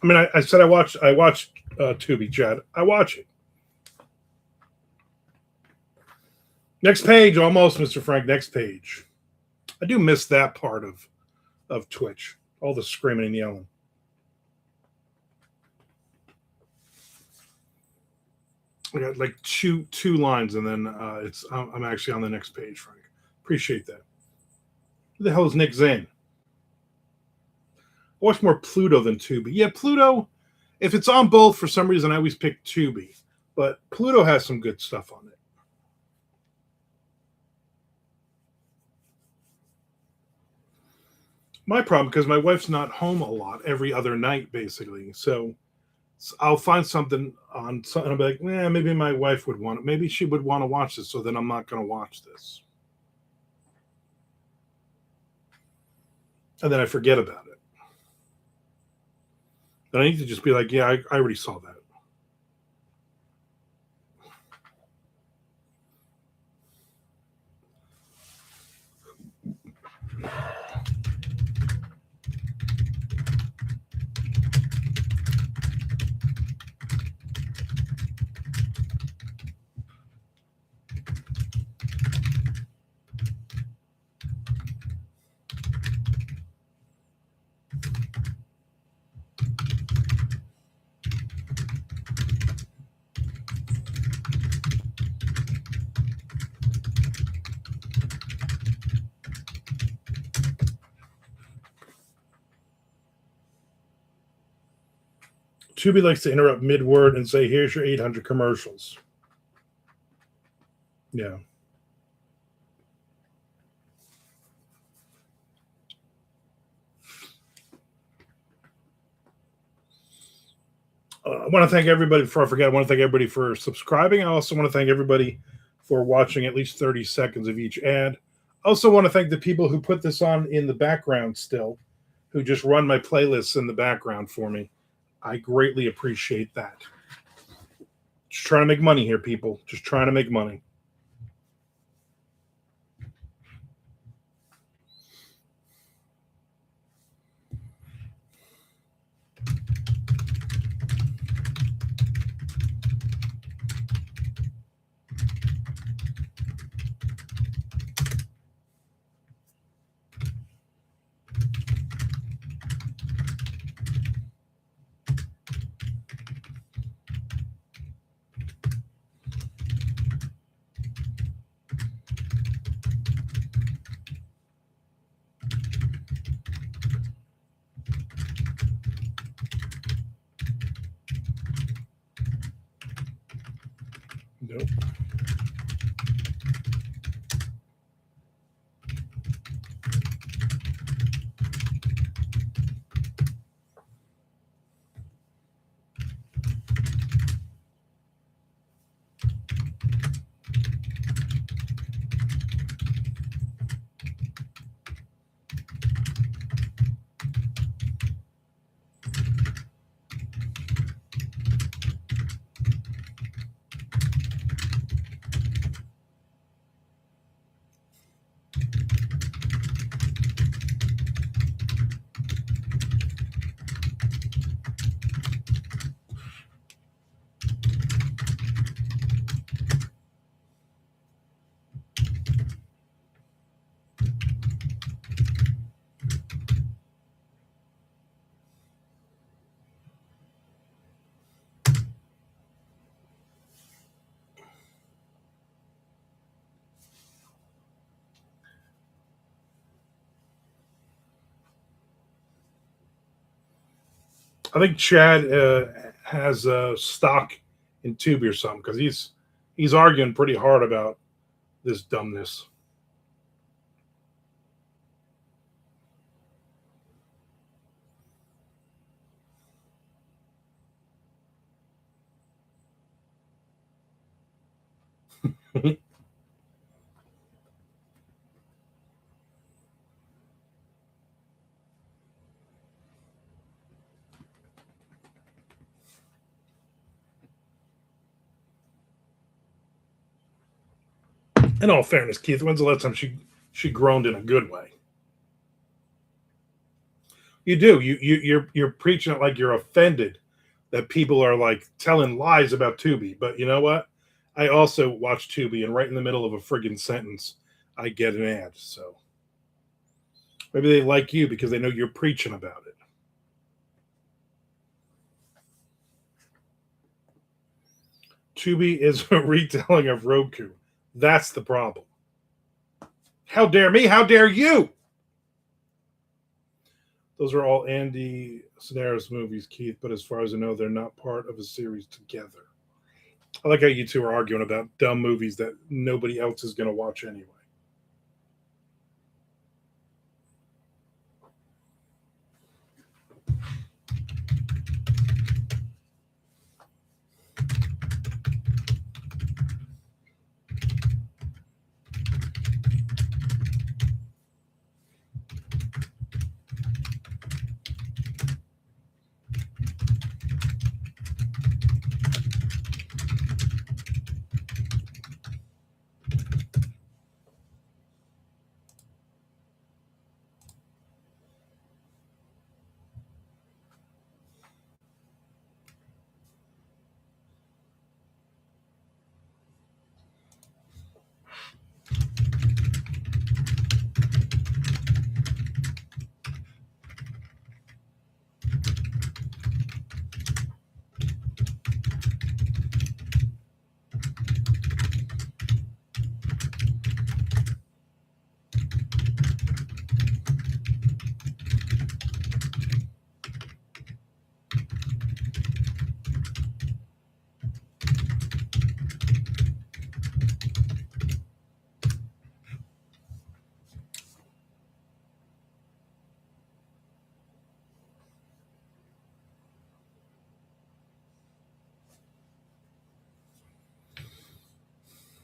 I mean, I said I watched Tubi, Chad. I watch it. Next page, almost, Mr. Frank. Next page. I do miss that part of Twitch. All the screaming and yelling. I got like two lines, and then I'm actually on the next page, Frank. Appreciate that. Who the hell is Nick Zane? I watch more Pluto than Tubi. Yeah, Pluto. If it's on both, for some reason, I always pick Tubi. But Pluto has some good stuff on it. My problem, because my wife's not home a lot, every other night, basically. So I'll find something on something. I'll be like, maybe my wife would want it. Maybe she would want to watch this, so then I'm not going to watch this. And then I forget about it. And I need to just be like, I already saw that. Tubi likes to interrupt mid-word and say, here's your 800 commercials. Yeah. I want to thank everybody, before I forget, I want to thank everybody for subscribing. I also want to thank everybody for watching at least 30 seconds of each ad. I also want to thank the people who put this on in the background still, who just run my playlists in the background for me. I greatly appreciate that. Just trying to make money here, people. Just trying to make money. I think Chad has stock in Tubi or something because he's arguing pretty hard about this dumbness. In all fairness, Keith, when's the last time she groaned in a good way? You do. You're preaching it like you're offended that people are like telling lies about Tubi. But you know what? I also watch Tubi, and right in the middle of a friggin' sentence, I get an ad. So maybe they like you because they know you're preaching about it. Tubi is a retelling of Roku. That's the problem. How dare me? How dare you? Those are all Andy Sedaris movies, Keith, but as far as I know, they're not part of a series together. I like how you two are arguing about dumb movies that nobody else is going to watch anyway.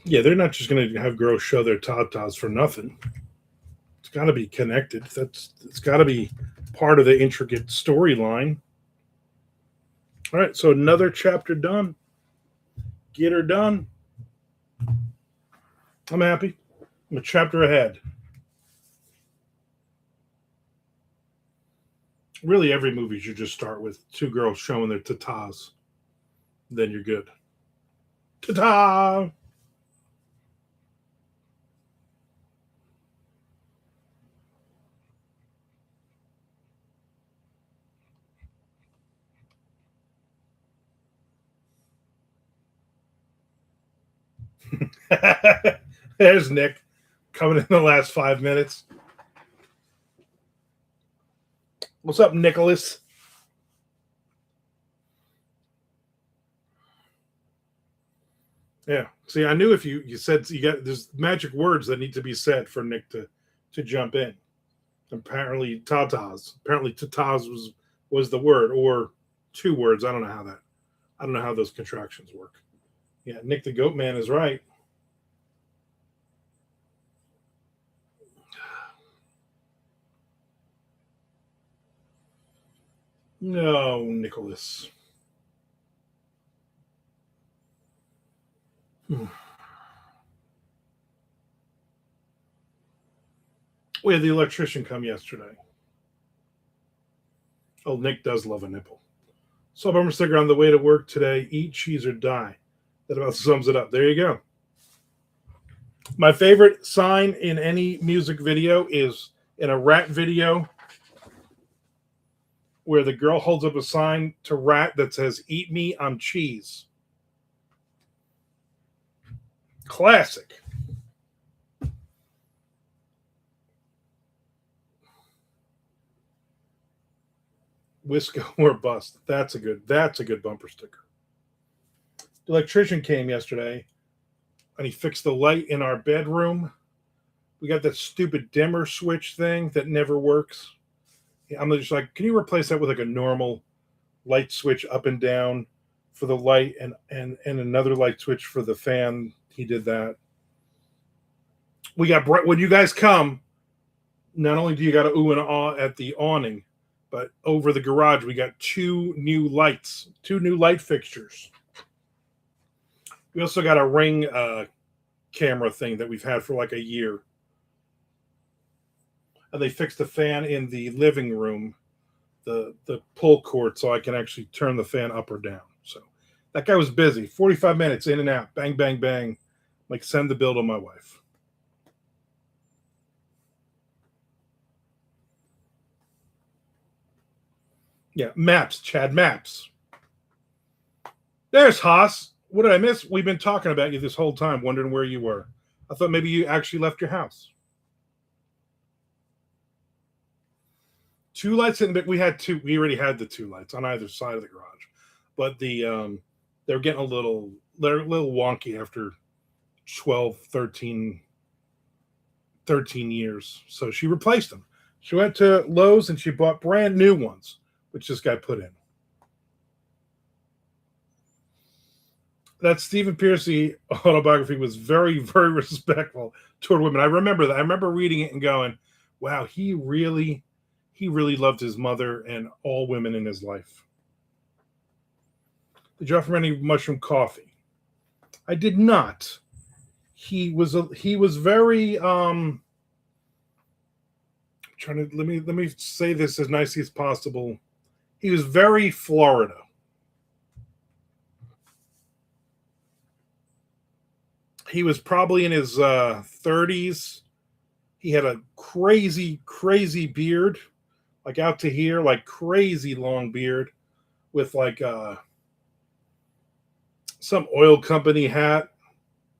Yeah, they're not just going to have girls show their tatas for nothing. It's got to be connected. It's got to be part of the intricate storyline. All right, so another chapter done. Get her done. I'm happy. I'm a chapter ahead. Really, every movie should just start with two girls showing their tatas. Then you're good. Ta-ta! There's Nick coming in the last 5 minutes. What's up, Nicholas? Yeah. See, I knew if you said you got there's magic words that need to be said for Nick to jump in. Apparently, tatas. Apparently, tatas was the word or two words. I don't know how those contractions work. Yeah, Nick the Goat Man is right. No, Nicholas. Hmm. We had the electrician come yesterday. Oh, Nick does love a nipple. So bumper sticker on the way to work today. Eat cheese or die. That about sums it up. There you go. My favorite sign in any music video is in a rat video where the girl holds up a sign to rat that says "Eat me, I'm cheese." Classic. Wisco or bust. That's a good bumper sticker. The electrician came yesterday and he fixed the light in our bedroom. We got that stupid dimmer switch thing that never works. I'm just like, can you replace that with like a normal light switch up and down for the light and another light switch for the fan? He did that. We got when you guys come, not only do you got to ooh and ah at the awning, but over the garage we got two new light fixtures. We also got a Ring camera thing that we've had for like a year. And they fixed the fan in the living room, the pull cord, so I can actually turn the fan up or down. So that guy was busy. 45 minutes in and out. Bang, bang, bang. Like, send the bill to my wife. Yeah, Maps, Chad Maps. There's Haas. What did I miss? We've been talking about you this whole time, wondering where you were. I thought maybe you actually left your house. Two lights in the we had two. We already had the two lights on either side of the garage, but they're getting they're a little wonky after 12, 13 years. So she replaced them. She went to Lowe's and she bought brand new ones, which this guy put in. That Stephen Piercy autobiography was very, very respectful toward women. I remember that. I remember reading it and going, wow, he really loved his mother and all women in his life. Did you offer any mushroom coffee? I did not. He was very trying to let me say this as nicely as possible. He was very Florida. He was probably in his 30s. He had a crazy beard, like out to here, like crazy long beard with like some oil company hat.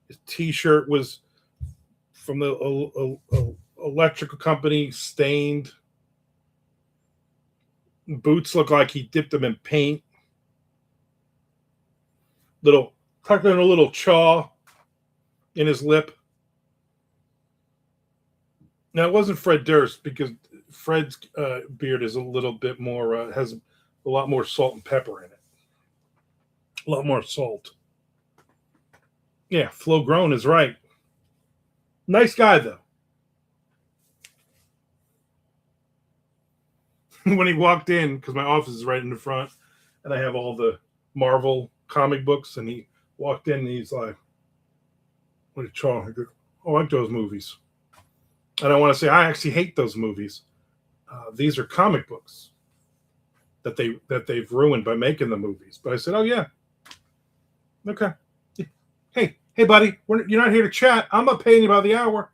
His t-shirt was from the electrical company, stained. Boots look like he dipped them in paint. Tucked in a little chaw in his lip. Now, it wasn't Fred Durst, because Fred's beard is a little bit more, has a lot more salt and pepper in it. A lot more salt. Yeah, Flo Grown is right. Nice guy, though. When he walked in, because my office is right in the front, and I have all the Marvel comic books, and he walked in and he's like, what did Charles? Oh, I like those movies. And I want to say, I actually hate those movies. These are comic books that they've ruined by making the movies. But I said, oh yeah, okay. Hey, buddy, you're not here to chat. I'm not paying you by the hour.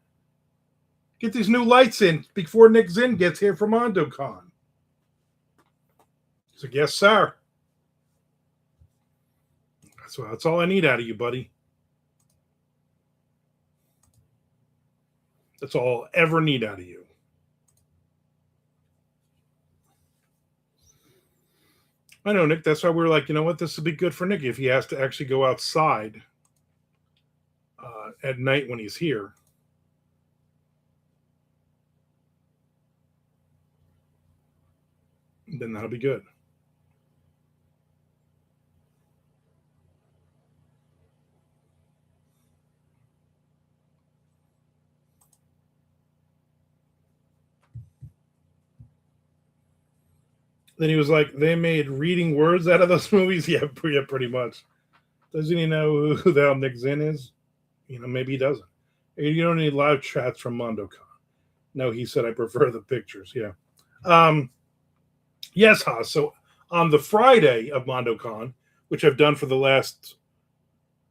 Get these new lights in before Nick Zinn gets here from MondoCon. He's like, yes, sir. That's all I need out of you, buddy. That's all I'll ever need out of you. I know, Nick. That's why we were like, you know what? This would be good for Nick if he has to actually go outside at night when he's here. Then that'll be good. Then he was like, they made reading words out of those movies? Yeah, pretty much. Doesn't he know who the hell Nick Zinn is? Maybe he doesn't. You don't need live chats from MondoCon. No, he said, I prefer the pictures. Yeah. Yes, Haas. So on the Friday of MondoCon, which I've done for the last,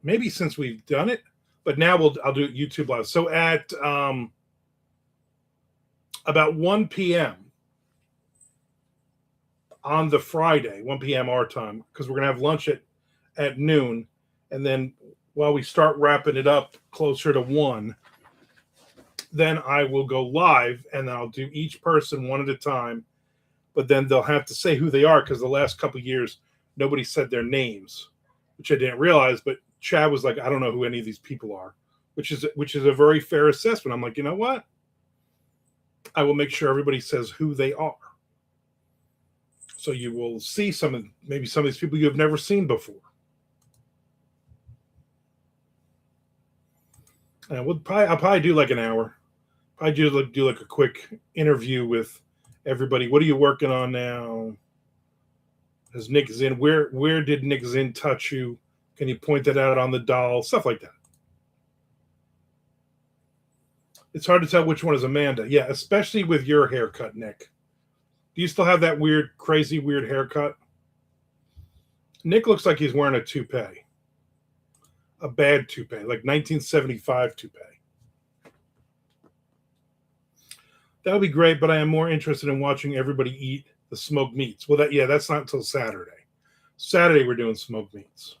maybe since we've done it, but now I'll do it YouTube Live. So at about 1 p.m. on the Friday, 1 p.m. our time, because we're going to have lunch at noon. And then while we start wrapping it up closer to 1, then I will go live, and then I'll do each person one at a time but then they'll have to say who they are because the last couple of years nobody said their names, which I didn't realize. But Chad was like, I don't know who any of these people are, which is a very fair assessment. I'm like, you know what? I will make sure everybody says who they are. So you will see maybe some of these people you have never seen before. And I'll probably do like an hour. I do like a quick interview with everybody. What are you working on now? Has Nick Zinn? Where did Nick Zinn touch you? Can you point that out on the doll? Stuff like that. It's hard to tell which one is Amanda. Yeah, especially with your haircut, Nick. Do you still have that crazy weird haircut? Nick looks like he's wearing a toupee. A bad toupee, like 1975 toupee. That would be great, but I am more interested in watching everybody eat the smoked meats. Well, that's not until Saturday. Saturday we're doing smoked meats.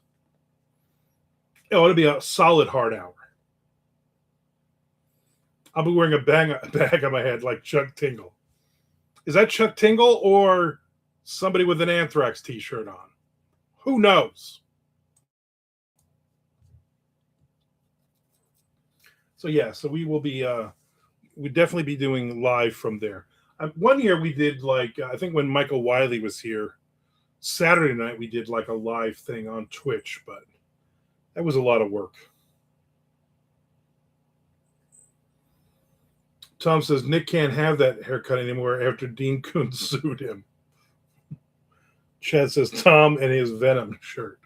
Oh, it'll be a solid hard hour. I'll be wearing a bag on my head like Chuck Tingle. Is that Chuck Tingle or somebody with an Anthrax t-shirt on? Who knows? So we will be we'd definitely be doing live from there. One year we did I think when Michael Wiley was here, Saturday night we did like a live thing on Twitch, but that was a lot of work. Tom says Nick can't have that haircut anymore after Dean Koontz sued him. Chad says Tom and his Venom shirt.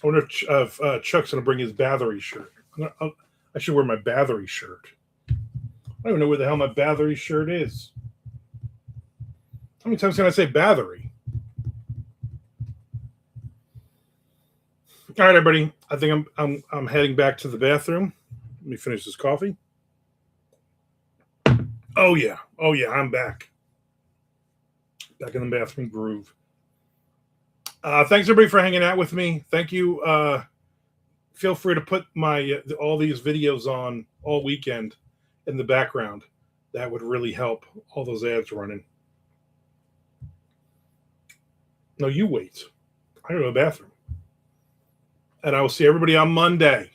I wonder if Chuck's going to bring his Bathory shirt. I should wear my Bathory shirt. I don't even know where the hell my Bathory shirt is. How many times can I say Bathory? All right, everybody. I think I'm heading back to the bathroom. Let me finish this coffee. Oh yeah, I'm back. Back in the bathroom groove. Thanks everybody for hanging out with me. Thank you. Feel free to put all these videos on all weekend in the background. That would really help all those ads running. No, you wait. I go to the bathroom. And I will see everybody on Monday.